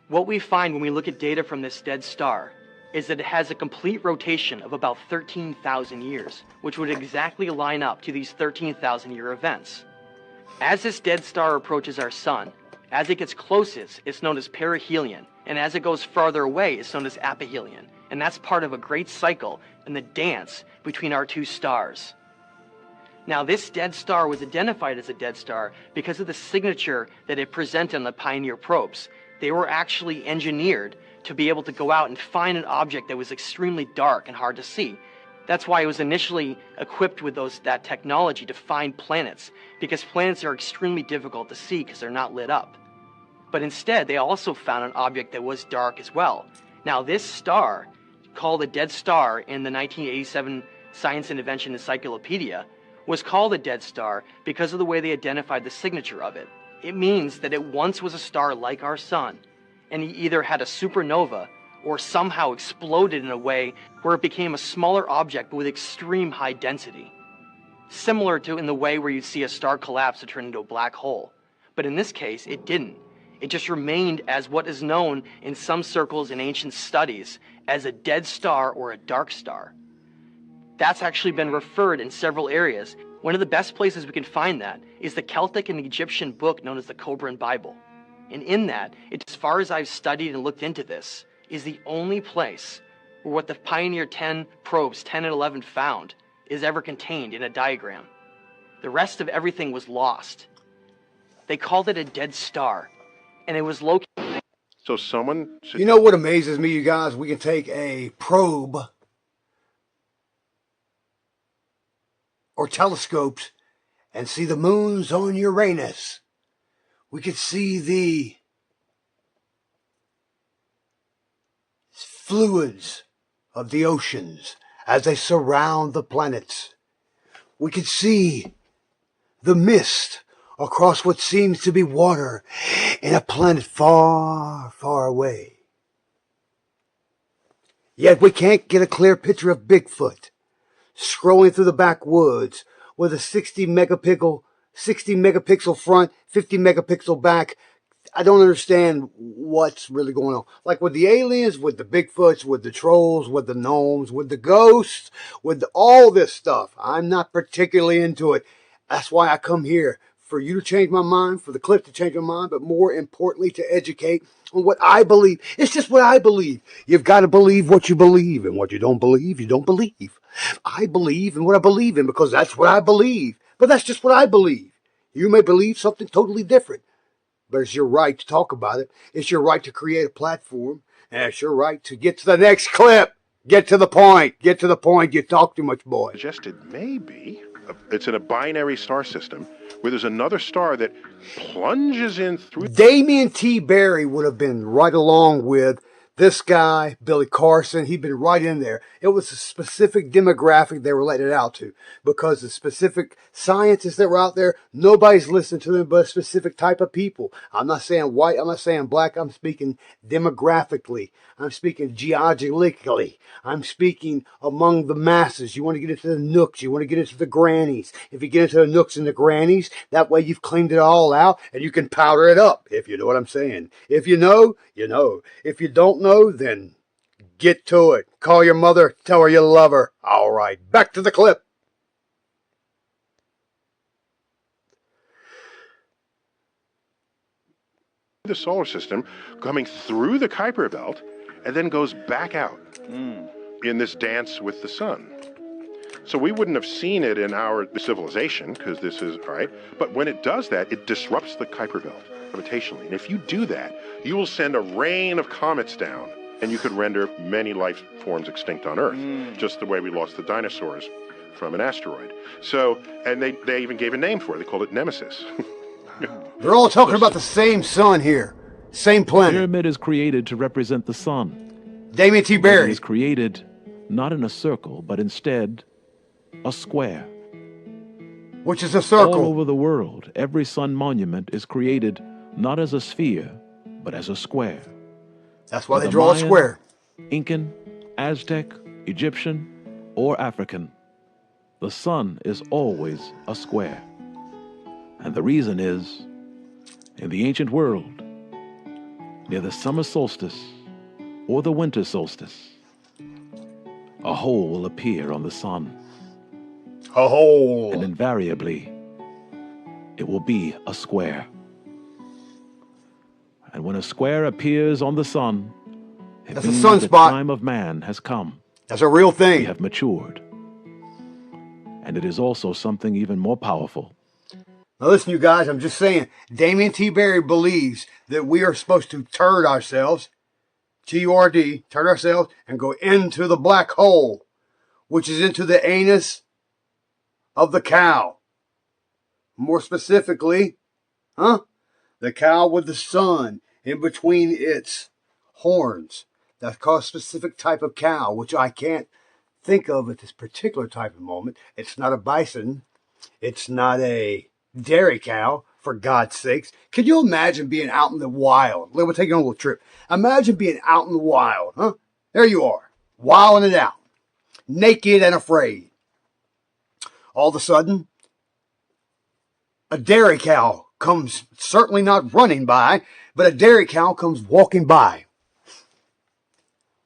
What we find when we look at data from this dead star is that it has a complete rotation of about 13,000 years, which would exactly line up to these 13,000-year events. As this dead star approaches our sun, as it gets closest, it's known as perihelion, and as it goes farther away, it's known as aphelion, and that's part of a great cycle in the dance between our 2 stars. Now, this dead star was identified as a dead star because of the signature that it presented on the Pioneer probes. They were actually engineered to be able to go out and find an object that was extremely dark and hard to see. That's why it was initially equipped with that technology to find planets, because planets are extremely difficult to see because they're not lit up. But instead, they also found an object that was dark as well. Now, this star, called a dead star in the 1987 Science and Invention Encyclopedia, was called a dead star because of the way they identified the signature of it. It means that it once was a star like our sun, and it either had a supernova or somehow exploded in a way where it became a smaller object but with extreme high density. Similar to in the way where you'd see a star collapse to turn into a black hole. But in this case, it didn't. It just remained as what is known in some circles in ancient studies as a dead star or a dark star. That's actually been referred in several areas. One of the best places we can find that is the Celtic and Egyptian book known as the Cobran Bible. And in that, as far as I've studied and looked into this, is the only place where what the Pioneer 10 probes 10 and 11 found is ever contained in a diagram. The rest of everything was lost. They called it a dead star, and it was located... So someone... You know what amazes me, you guys? We can take a probe or telescopes and see the moons on Uranus. We could see the fluids of the oceans as they surround the planets. We could see the mist across what seems to be water in a planet far, far away. Yet we can't get a clear picture of Bigfoot scrolling through the backwoods with a 60 megapixel front, 50 megapixel back. I don't understand what's really going on. Like with the aliens, with the Bigfoots, with the trolls, with the gnomes, with the ghosts, with all this stuff. I'm not particularly into it. That's why I come here, for you to change my mind, for the clip to change my mind, but more importantly, to educate on what I believe. It's just what I believe. You've got to believe what you believe, and what you don't believe, you don't believe. I believe in what I believe in because that's what I believe. But that's just what I believe. You may believe something totally different. But it's your right to talk about it. It's your right to create a platform. And it's your right to get to the next clip. Get to the point. Get to the point. You talk too much, boy. Suggested maybe it's in a binary star system where there's another star that plunges in through. Damien T. Berry would have been right along with this guy, Billy Carson. He'd been right in there. It was a specific demographic they were letting it out to, because the specific scientists that were out there, nobody's listening to them but a specific type of people. I'm not saying white, I'm not saying black, I'm speaking demographically. I'm speaking geologically. I'm speaking among the masses. You want to get into the nooks. You want to get into the grannies. If you get into the nooks and the grannies, that way you've cleaned it all out and you can powder it up, if you know what I'm saying. If you know, you know. If you don't know, then get to it. Call your mother. Tell her you love her. All right, back to the clip. The solar system coming through the Kuiper Belt and then goes back out in this dance with the sun. So we wouldn't have seen it in our civilization, because this is, all right, but when it does that, it disrupts the Kuiper Belt gravitationally. And if you do that, you will send a rain of comets down, and you could render many life forms extinct on Earth, just the way we lost the dinosaurs from an asteroid. So, and they even gave a name for it. They called it Nemesis. They're all talking about the same sun here. Same planet. The pyramid is created to represent the sun. Damien T. Berry. It is created not in a circle, but instead a square. Which is a circle. All over the world, every sun monument is created not as a sphere, but as a square. That's why they draw a square. Incan, Aztec, Egyptian, or African, the sun is always a square. And the reason is, in the ancient world, near the summer solstice or the winter solstice, a hole will appear on the sun. A hole. And invariably, it will be a square. And when a square appears on the sun, it That's a means sunspot. the time of man has come. That's a real thing. We have matured. And it is also something even more powerful. Now listen, you guys, I'm just saying, Damien T. Berry believes that we are supposed to turd ourselves, T-U-R-D, turd ourselves, and go into the black hole, which is into the anus of the cow. More specifically, the cow with the sun in between its horns. That's called a specific type of cow, which I can't think of at this particular type of moment. It's not a bison. It's not a dairy cow, for God's sakes. Can you imagine being out in the wild? We'll take you on a little trip. Imagine being out in the wild, There you are, wilding it out, naked and afraid. All of a sudden, a dairy cow comes, certainly not running by, but a dairy cow comes walking by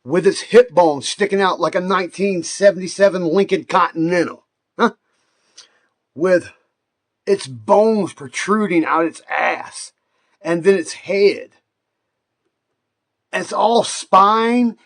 with its hip bone sticking out like a 1977 Lincoln Continental, with its bones protruding out its ass, and then its head. And it's all spine,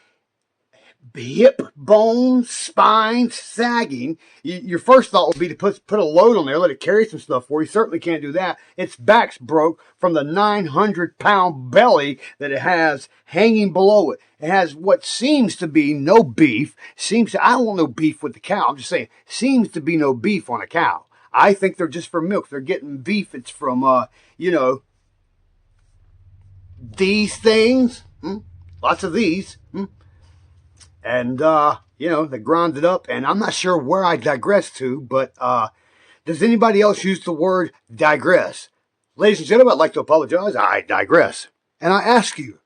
hip bone, spine sagging. Your first thought would be to put a load on there, let it carry some stuff for you. Certainly can't do that. Its back's broke from the 900-pound belly that it has hanging below it. It has what seems to be no beef. I don't want no beef with the cow. I'm just saying, seems to be no beef on a cow. I think they're just for milk. They're getting beef. It's from, these things. Lots of these. And, they ground it up. And I'm not sure where I digress to, but does anybody else use the word digress? Ladies and gentlemen, I'd like to apologize. I digress. And I ask you,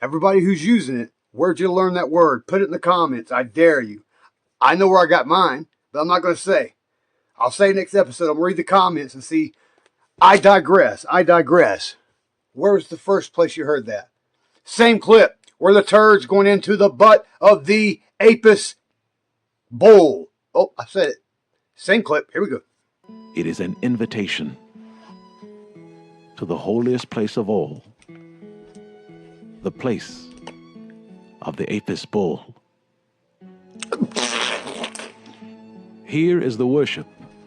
everybody who's using it, where'd you learn that word? Put it in the comments. I dare you. I know where I got mine, but I'm not going to say. I'll say next episode. I'm going to read the comments and see. I digress. I digress. Where was the first place you heard that? Same clip where the turd's going into the butt of the Apis bull. Oh, I said it. Same clip. Here we go. It is an invitation to the holiest place of all, the place of the Apis bull. Here is the worship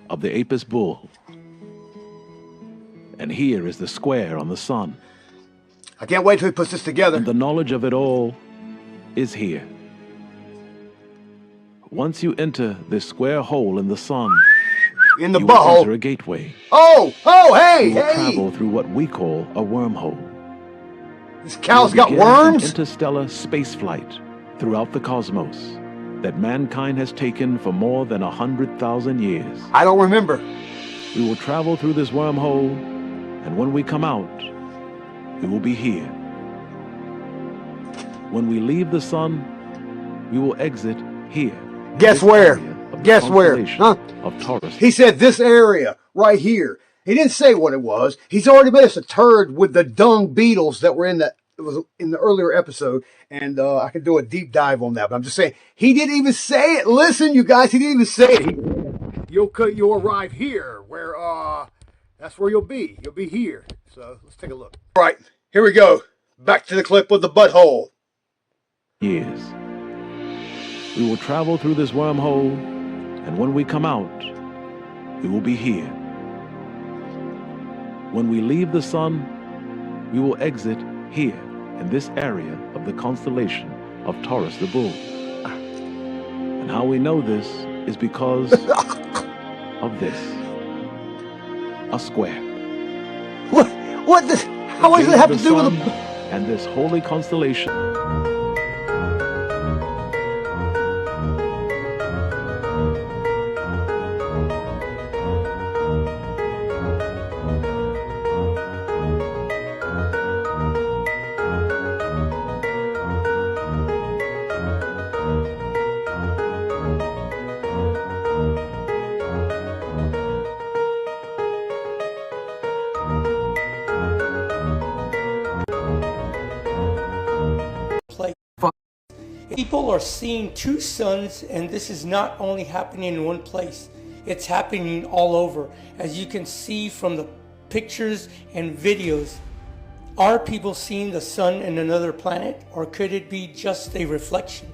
of the Apis bull, and here is the square on the sun. I can't wait till he puts this together. And the knowledge of it all is here. Once you enter this square hole in the sun, in the you will butthole, enter a gateway. Oh, hey, you will hey! travel through what we call a wormhole. This cow's got begin worms? An interstellar space flight throughout the cosmos that mankind has taken for more than 100,000 years. I don't remember. We will travel through this wormhole, and when we come out, we will be here. When we leave the sun, we will exit here. Guess where? Guess where? Huh? Of Taurus. He said this area right here. He didn't say what it was. He's already made us a turd with the dung beetles that were in the earlier episode, and I could do a deep dive on that. But I'm just saying he didn't even say it. Listen, you guys, he didn't even say it. You'll arrive here, where that's where you'll be. You'll be here. So let's take a look. All right, here we go. Back to the clip with the butthole. Years. We will travel through this wormhole, and when we come out, we will be here. When we leave the sun, we will exit here in this area of the constellation of Taurus the Bull. And how we know this is because of this. A square. What this? How does it have to do with the... And this holy constellation. People are seeing two suns, and this is not only happening in one place, it's happening all over. As you can see from the pictures and videos, are people seeing the sun in another planet, or could it be just a reflection?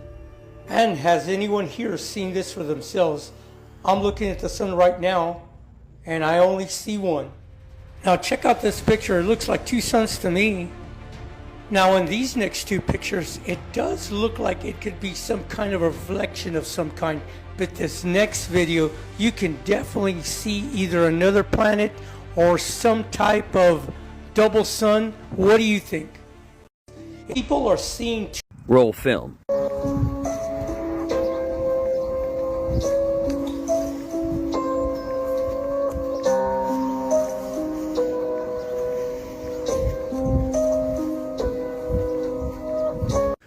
And has anyone here seen this for themselves? I'm looking at the sun right now, and I only see one. Now check out this picture. It looks like two suns to me. Now in these next two pictures, it does look like it could be some kind of reflection of some kind. But this next video, you can definitely see either another planet or some type of double sun. What do you think? People are seeing... Roll film.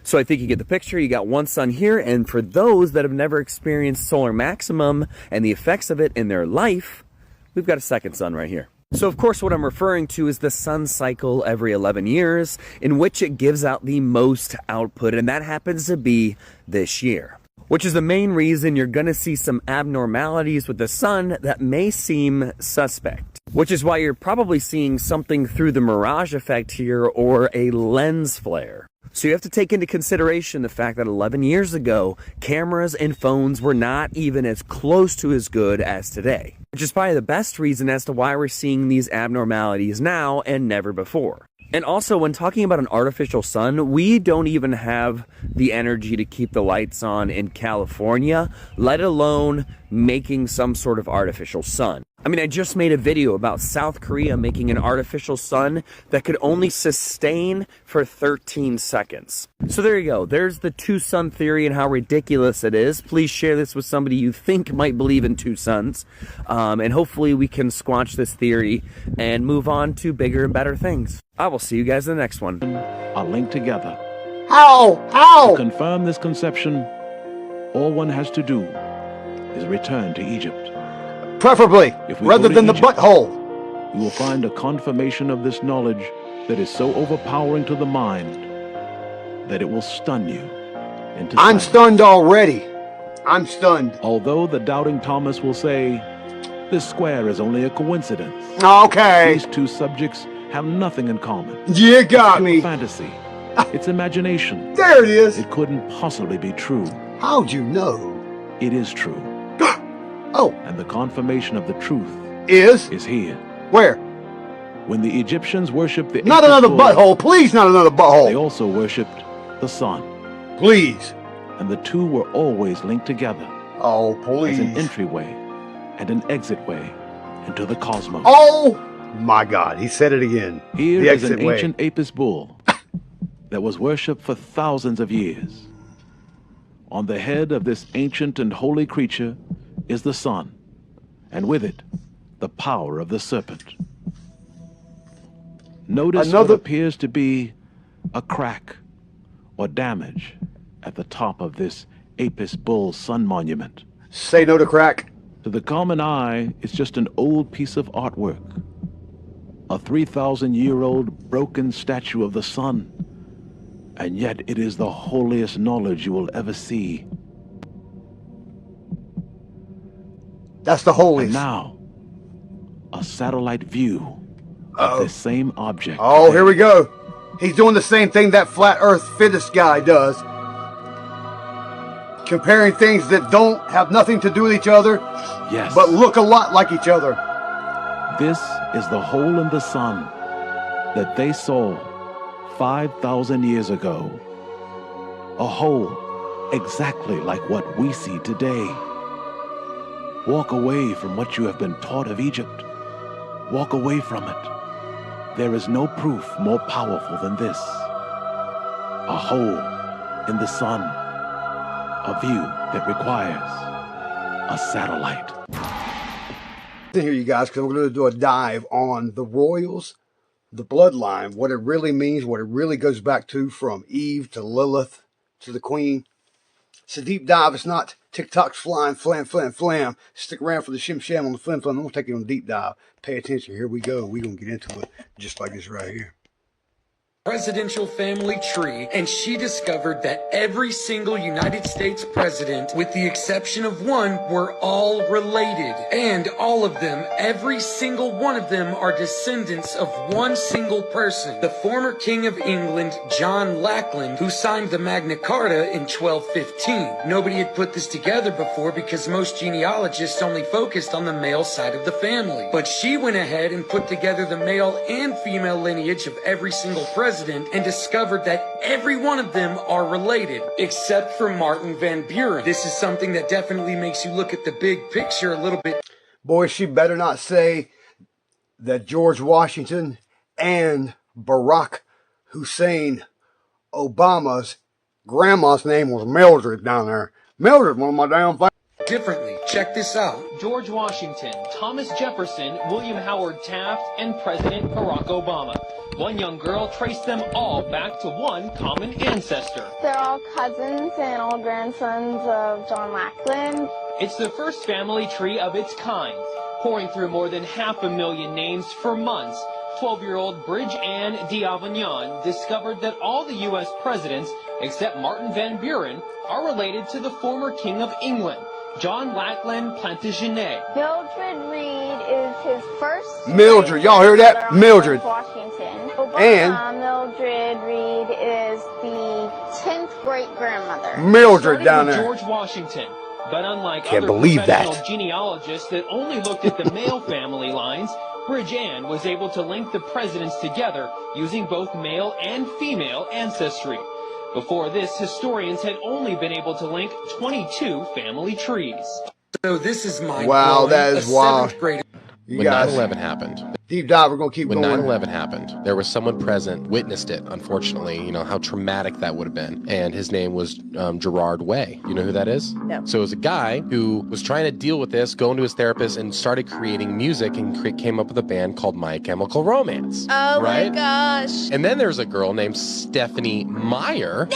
So I think you get the picture. You got one sun here, and for those that have never experienced solar maximum and the effects of it in their life, we've got a second sun right here. So of course what I'm referring to is the sun cycle every 11 years in which it gives out the most output, and that happens to be this year. Which is the main reason you're going to see some abnormalities with the sun that may seem suspect. Which is why you're probably seeing something through the mirage effect here or a lens flare. So you have to take into consideration the fact that 11 years ago, cameras and phones were not even as close to as good as today. Which is probably the best reason as to why we're seeing these abnormalities now and never before. And also, when talking about an artificial sun, we don't even have the energy to keep the lights on in California, let alone making some sort of artificial sun. I mean, I just made a video about South Korea making an artificial sun that could only sustain for 13 seconds. So there you go. There's the two sun theory and how ridiculous it is. Please share this with somebody you think might believe in two suns. And hopefully we can squash this theory and move on to bigger and better things. I will see you guys in the next one. Are linked together. How? To confirm this conception, all one has to do is return to Egypt. Preferably, rather than the butthole. You will find a confirmation of this knowledge that is so overpowering to the mind that it will stun you into I'm silence. stunned already. I'm stunned. Although the doubting Thomas will say, this square is only a coincidence. Okay. These two subjects have nothing in common. You got me. It's fantasy. It's imagination. There it is. It couldn't possibly be true. How'd you know? It is true. Oh. And the confirmation of the truth is here. Where? When the Egyptians worshipped the Not another butthole. Please, not another butthole. They also worshipped the sun. Please. And the two were always linked together. Oh, please. As an entryway and an exitway into the cosmos. Oh, my God. He said it again. Here the is an exit way. ancient Apis bull that was worshipped for thousands of years. On the head of this ancient and holy creature is the sun, and with it, the power of the serpent. Notice what appears to be a crack or damage at the top of this Apis bull sun monument. Say no to crack. To the common eye, it's just an old piece of artwork. A 3,000-year-old broken statue of the sun. And yet it is the holiest knowledge you will ever see. That's the holiest. And now, a satellite view of this same object. Oh, here we go. He's doing the same thing that flat earth fittest guy does. Comparing things that don't have nothing to do with each other, yes, but look a lot like each other. This is the hole in the sun that they saw 5,000 years ago. A hole exactly like what we see today. Walk away from what you have been taught of Egypt. Walk away from it. There is no proof more powerful than this. A hole in the sun. A view that requires a satellite. Here, you guys, because we're going to do a dive on the royals, the bloodline, what it really means, what it really goes back to from Eve to Lilith to the Queen. It's a deep dive. It's not TikTok's flying, flam, flam, flam. Stick around for the shim sham on the flim flam. I'm going to take you on a deep dive. Pay attention. Here we go. We're going to get into it just like this right here. Presidential family tree, and she discovered that every single United States president, with the exception of one, were all related. And all of them, every single one of them, are descendants of one single person, the former King of England, John Lackland, who signed the Magna Carta in 1215. Nobody had put this together before because most genealogists only focused on the male side of the family. But she went ahead and put together the male and female lineage of every single president and discovered that every one of them are related, except for Martin Van Buren. This is something that definitely makes you look at the big picture a little bit. Boy, she better not say that George Washington and Barack Hussein Obama's grandma's name was Mildred down there. Mildred, one of my damn things. Differently. Check this out. George Washington, Thomas Jefferson, William Howard Taft, and President Barack Obama. One young girl traced them all back to one common ancestor. They're all cousins and all grandsons of John Lackland. It's the first family tree of its kind, pouring through more than 500,000 names for months. 12-year-old Bridge Ann d'Avignon discovered that all the U.S. presidents, except Martin Van Buren, are related to the former King of England, John Lackland Plantagenet. Mildred Reed is his first. Mildred, y'all hear that? Mildred. Washington. And Mildred Reed is the 10th great-grandmother. Mildred down there. George Washington. But unlike Can't other believe professional that. genealogists that only looked at the male family lines, Bridge Ann was able to link the presidents together using both male and female ancestry. Before this, historians had only been able to link 22 family trees. So this is my wow, that is wild. You when guys, 9/11 happened, deep dive, we're going to keep when going. 9/11 happened, there was someone present, witnessed it, unfortunately, you know, how traumatic that would have been. And his name was Gerard Way. You know who that is? No. So it was a guy who was trying to deal with this, going to his therapist, and started creating music and came up with a band called My Chemical Romance. Oh right? my gosh. And then there's a girl named Stephanie Meyer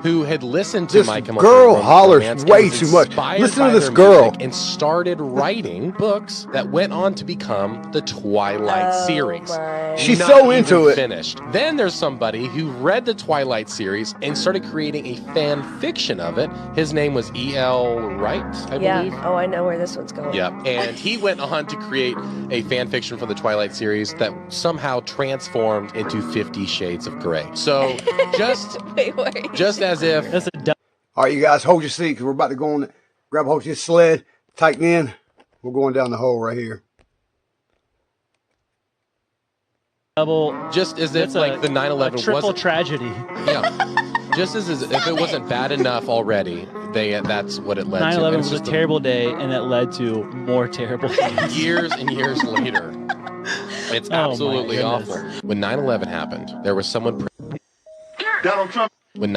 who had listened to This My Chemical girl Romance hollers and way was too much. inspired Listen by to this their girl. music and started writing books that went on to become the Twilight series. She's Not so even into it. Finished. Then there's somebody who read the Twilight series and started creating a fan fiction of it. His name was E.L. Wright, I believe. Oh, I know where this one's going. Yep. And he went on to create a fan fiction for the Twilight series that somehow transformed into 50 Shades of Grey. So just just as if All right, you guys, hold your seat because we're about to go on. Grab a hold of your sled, tighten in. We're going down the hole right here. Just as if like the 9/11 triple wasn't tragedy. Yeah. Just as if it wasn't bad enough already, that's what it led to. 9/11 was a terrible day, and it led to more terrible things. Years and years later. It's absolutely awful. When 9/11 happened, there was someone Donald Trump. when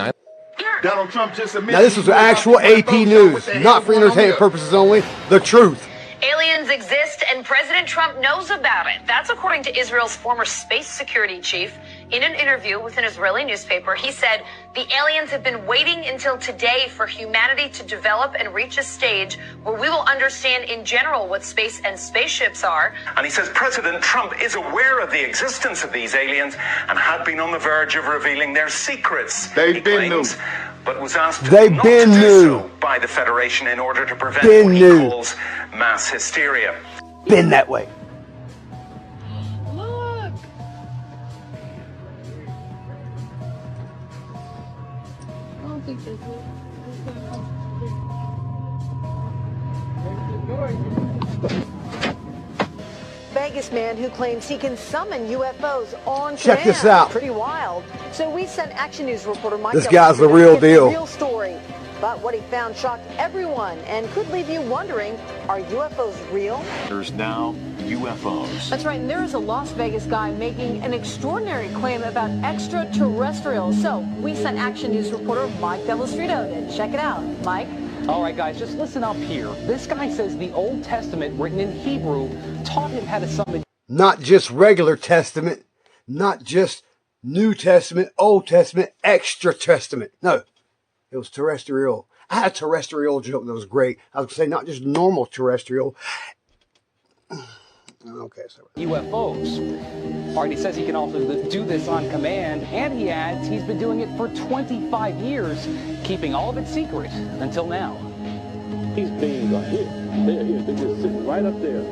Donald Trump just admitted. Now, this was actual AP news, not for entertainment purposes only. The truth. Aliens exist and President Trump knows about it. That's according to Israel's former space security chief. In an interview with an Israeli newspaper, he said the aliens have been waiting until today for humanity to develop and reach a stage where we will understand in general what space and spaceships are. And he says President Trump is aware of the existence of these aliens and had been on the verge of revealing their secrets. They've been new. But was asked They've not been to do new. so by the Federation in order to prevent Been what he new. calls mass hysteria. Been that way. Look. I don't think this Vegas man who claims he can summon UFOs on Check command. this out. Pretty wild. So we sent Action News reporter Mike. This guy's the real deal. Real story. But what he found shocked everyone and could leave you wondering, are UFOs real? There's now UFOs. That's right, and there is a Las Vegas guy making an extraordinary claim about extraterrestrials. So we sent Action News reporter Mike Delastrito to check it out. Mike? All right, guys, just listen up here. This guy says the Old Testament, written in Hebrew, taught him how to summon. Not just regular Testament, not just New Testament, Old Testament, extra Testament. No, it was terrestrial. I had a terrestrial joke that was great. I would say not just normal terrestrial. Okay, sorry. UFOs. All right, he says he can also do this on command, and he adds he's been doing it for 25 years, keeping all of it secret until now. These things are here. They're here. They're just sitting right up there.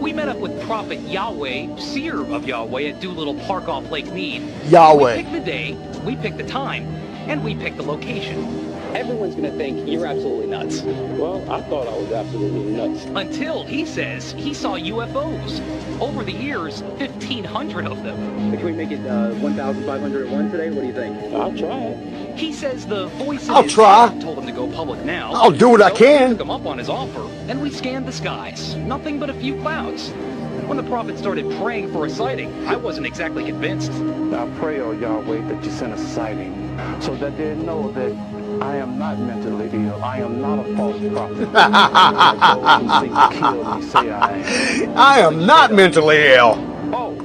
We met up with Prophet Yahweh, seer of Yahweh, at Doolittle Park off Lake Mead. Yahweh. We picked the day, we picked the time, and we picked the location. Everyone's going to think you're absolutely nuts. Well, I thought I was absolutely nuts. Until he says he saw UFOs. Over the years, 1,500 of them. Can we make it 1,501 today? What do you think? I'll try it. He says the voice I'll try. told him to go public now. I'll do what I can. We took him up on his offer, and we scanned the skies. Nothing but a few clouds. When the prophet started praying for a sighting, I wasn't exactly convinced. I pray, oh Yahweh, that you send a sighting so that they know that I am not mentally ill. I am not a false prophet. I am not mentally ill. Oh,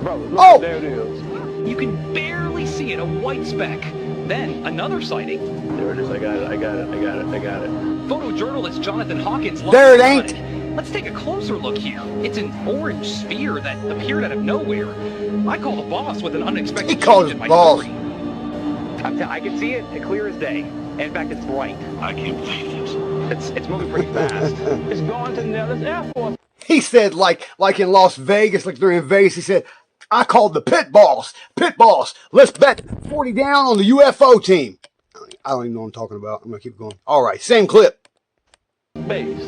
brother, look, there it is. You can barely see it, a white speck. Then another sighting. There it is. I got it. I got it. I got it. I got it. Photojournalist Jonathan Hawkins. There it ain't. Let's take a closer look here. It's an orange sphere that appeared out of nowhere. I call the boss with an unexpected. He called his boss. I can see it clear as day. In fact, it's bright. I can't believe this. It's moving pretty fast. It's going to Nellis Air Force. He said, like in Las Vegas, like they're in Vegas, he said, I called the pit boss. Pit boss, let's bet 40 down on the UFO team. I don't even know what I'm talking about. I'm going to keep going. All right, same clip. Base.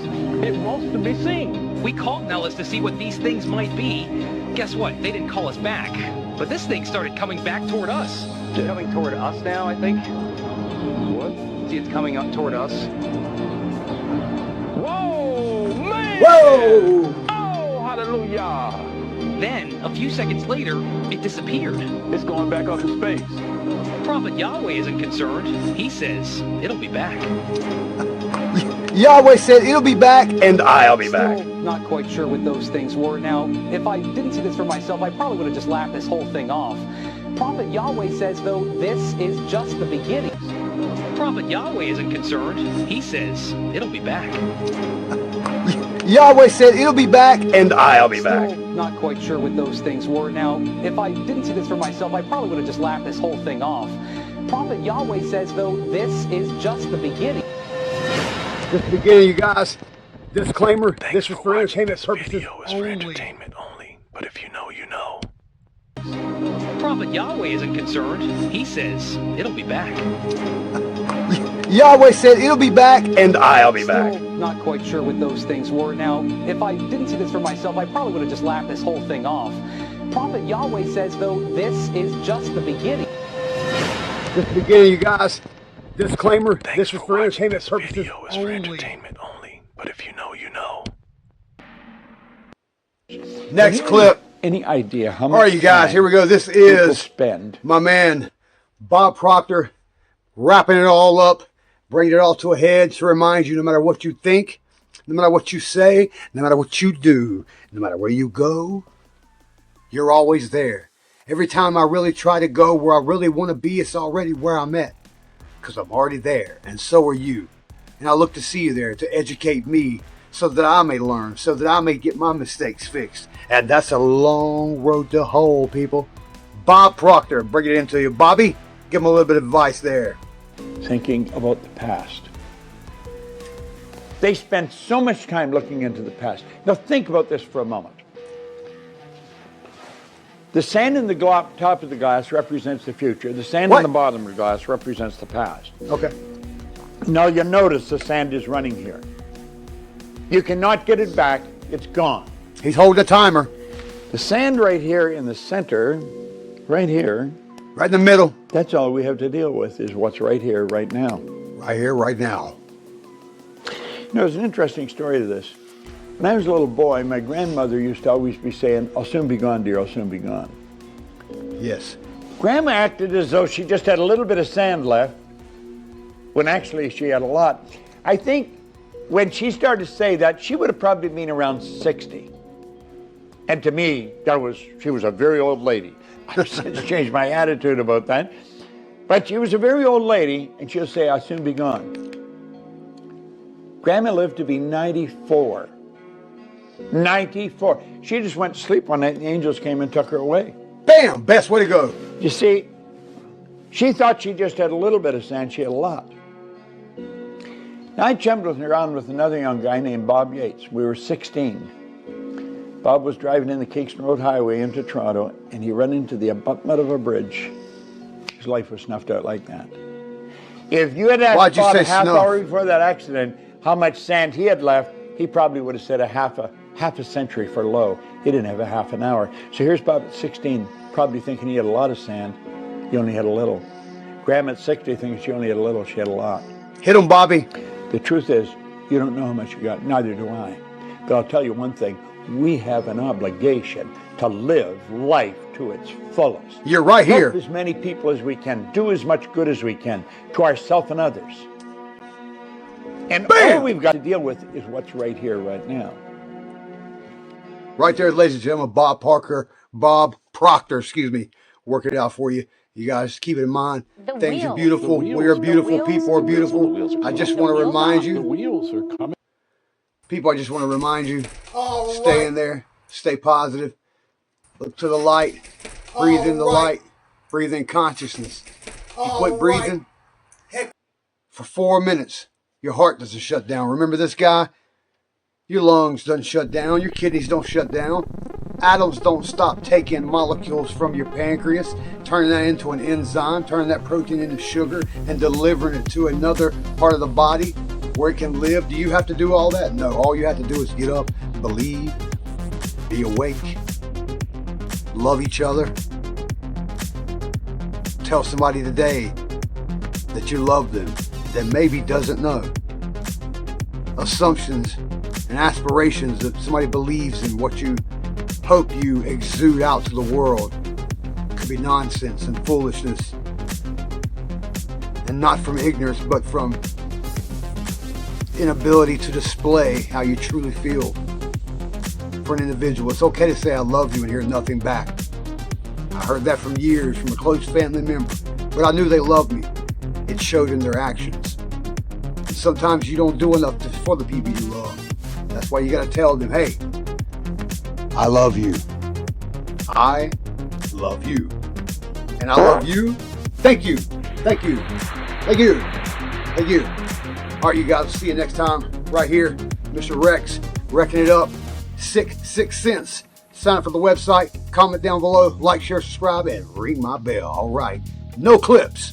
It wants to be seen. We called Nellis to see what these things might be. Guess what? They didn't call us back. But this thing started coming back toward us. It's coming toward us now, I think. What? See, it's coming up toward us. Whoa, man! Whoa! Oh, hallelujah. Hallelujah. Then, a few seconds later, it disappeared. It's going back up to space. Prophet Yahweh isn't concerned. He says it'll be back. Yahweh said it'll be back, and I'll be back. Still not quite sure what those things were. Now, if I didn't see this for myself, I probably would have just laughed this whole thing off. Prophet Yahweh says, though, this is just the beginning. Prophet Yahweh isn't concerned. He says it'll be back. Yahweh said it'll be back, and I'll be back. Still not quite sure what those things were. Now, if I didn't see this for myself, I probably would have just laughed this whole thing off. Prophet Yahweh says, though, this is just the beginning. Just the beginning, you guys. Disclaimer, this is for entertainment purposes Is for entertainment only, but if you know, you know. Prophet Yahweh isn't concerned. He says it'll be back. Yahweh said it'll be back, and I'll be back. Still not quite sure what those things were. Now, if I didn't see this for myself, I probably would have just laughed this whole thing off. Prophet Yahweh says, though, this is just the beginning. Just the beginning, you guys. Disclaimer, this is for entertainment purposes Is for entertainment only, but if you know, you know. Next clip. Any idea how much? All right, you guys, here we go. This is my man, Bob Proctor, wrapping it all up, bringing it all to a head to remind you, no matter what you think, no matter what you say, no matter what you do, no matter where you go, you're always there. Every time I really try to go where I really want to be, it's already where I'm at, because I'm already there, and so are you. And I look to see you there to educate me so that I may learn, so that I may get my mistakes fixed. And that's a long road to hoe, people. Bob Proctor, bring it into you. Bobby, give him a little bit of advice there. Thinking about the past. They spend so much time looking into the past. Now think about this for a moment. The sand in the top of the glass represents the future. The sand in the bottom of the glass represents the past. Okay. Now you notice the sand is running here. You cannot get it back. It's gone. He's holding a timer. The sand right here in the center, right here. Right in the middle. That's all we have to deal with is what's right here, right now. Right here, right now. You know, there's an interesting story to this. When I was a little boy, my grandmother used to always be saying, "I'll soon be gone, dear, I'll soon be gone." Yes. Grandma acted as though she just had a little bit of sand left, when actually she had a lot. I think when she started to say that, she would have probably been around 60. And to me, she was a very old lady. I've since changed my attitude about that. But she was a very old lady, and she'll say, "I'll soon be gone." Grandma lived to be 94. 94. She just went to sleep one night, and the angels came and took her away. Bam! Best way to go. You see, she thought she just had a little bit of sand. She had a lot. Now, I jumped around with another young guy named Bob Yates. We were 16. Bob was driving in the Kingston Road Highway into Toronto, and he ran into the abutment of a bridge. His life was snuffed out like that. If you had asked Bob a half hour before that accident how much sand he had left, he probably would have said a half a century for low. He didn't have a half an hour. So here's Bob at 16, probably thinking he had a lot of sand. He only had a little. Grandma at 60 thinking she only had a little. She had a lot. Hit him, Bobby. The truth is, you don't know how much you got. Neither do I. But I'll tell you one thing. We have an obligation to live life to its fullest. You're right here. Help as many people as we can. Do as much good as we can to ourselves and others. And all we've got to deal with is what's right here, right now. Right there, ladies and gentlemen, Bob Proctor, working it out for you. You guys keep it in mind. Things are beautiful. We are beautiful. People are beautiful. I just want to remind you. The wheels are coming. People, I just want to remind you, stay in there, stay positive, look to the light, breathe in the light, breathe in consciousness. You quit breathing for 4 minutes, your heart doesn't shut down. Remember this guy? Your lungs don't shut down, your kidneys don't shut down. Atoms don't stop taking molecules from your pancreas, turning that into an enzyme, turning that protein into sugar, and delivering it to another part of the body where it can live. Do you have to do all that? No. All you have to do is get up, believe, be awake, love each other. Tell somebody today that you love them that maybe doesn't know. Assumptions and aspirations that somebody believes in what you hope you exude out to the world could be nonsense and foolishness. And not from ignorance, but from inability to display how you truly feel for an individual. It's okay to say I love you and hear nothing back. I heard that from years from a close family member, but I knew they loved me. It showed in their actions. And sometimes you don't do enough for the people you love. That's why you got to tell them, hey, I love you. I love you. And I love you. Thank you. Thank you. Thank you. Thank you. All right, you guys, see you next time right here. Mr. Rex, wrecking it up. 6 cents. Sign up for the website. Comment down below. Like, share, subscribe, and ring my bell. All right. No clips.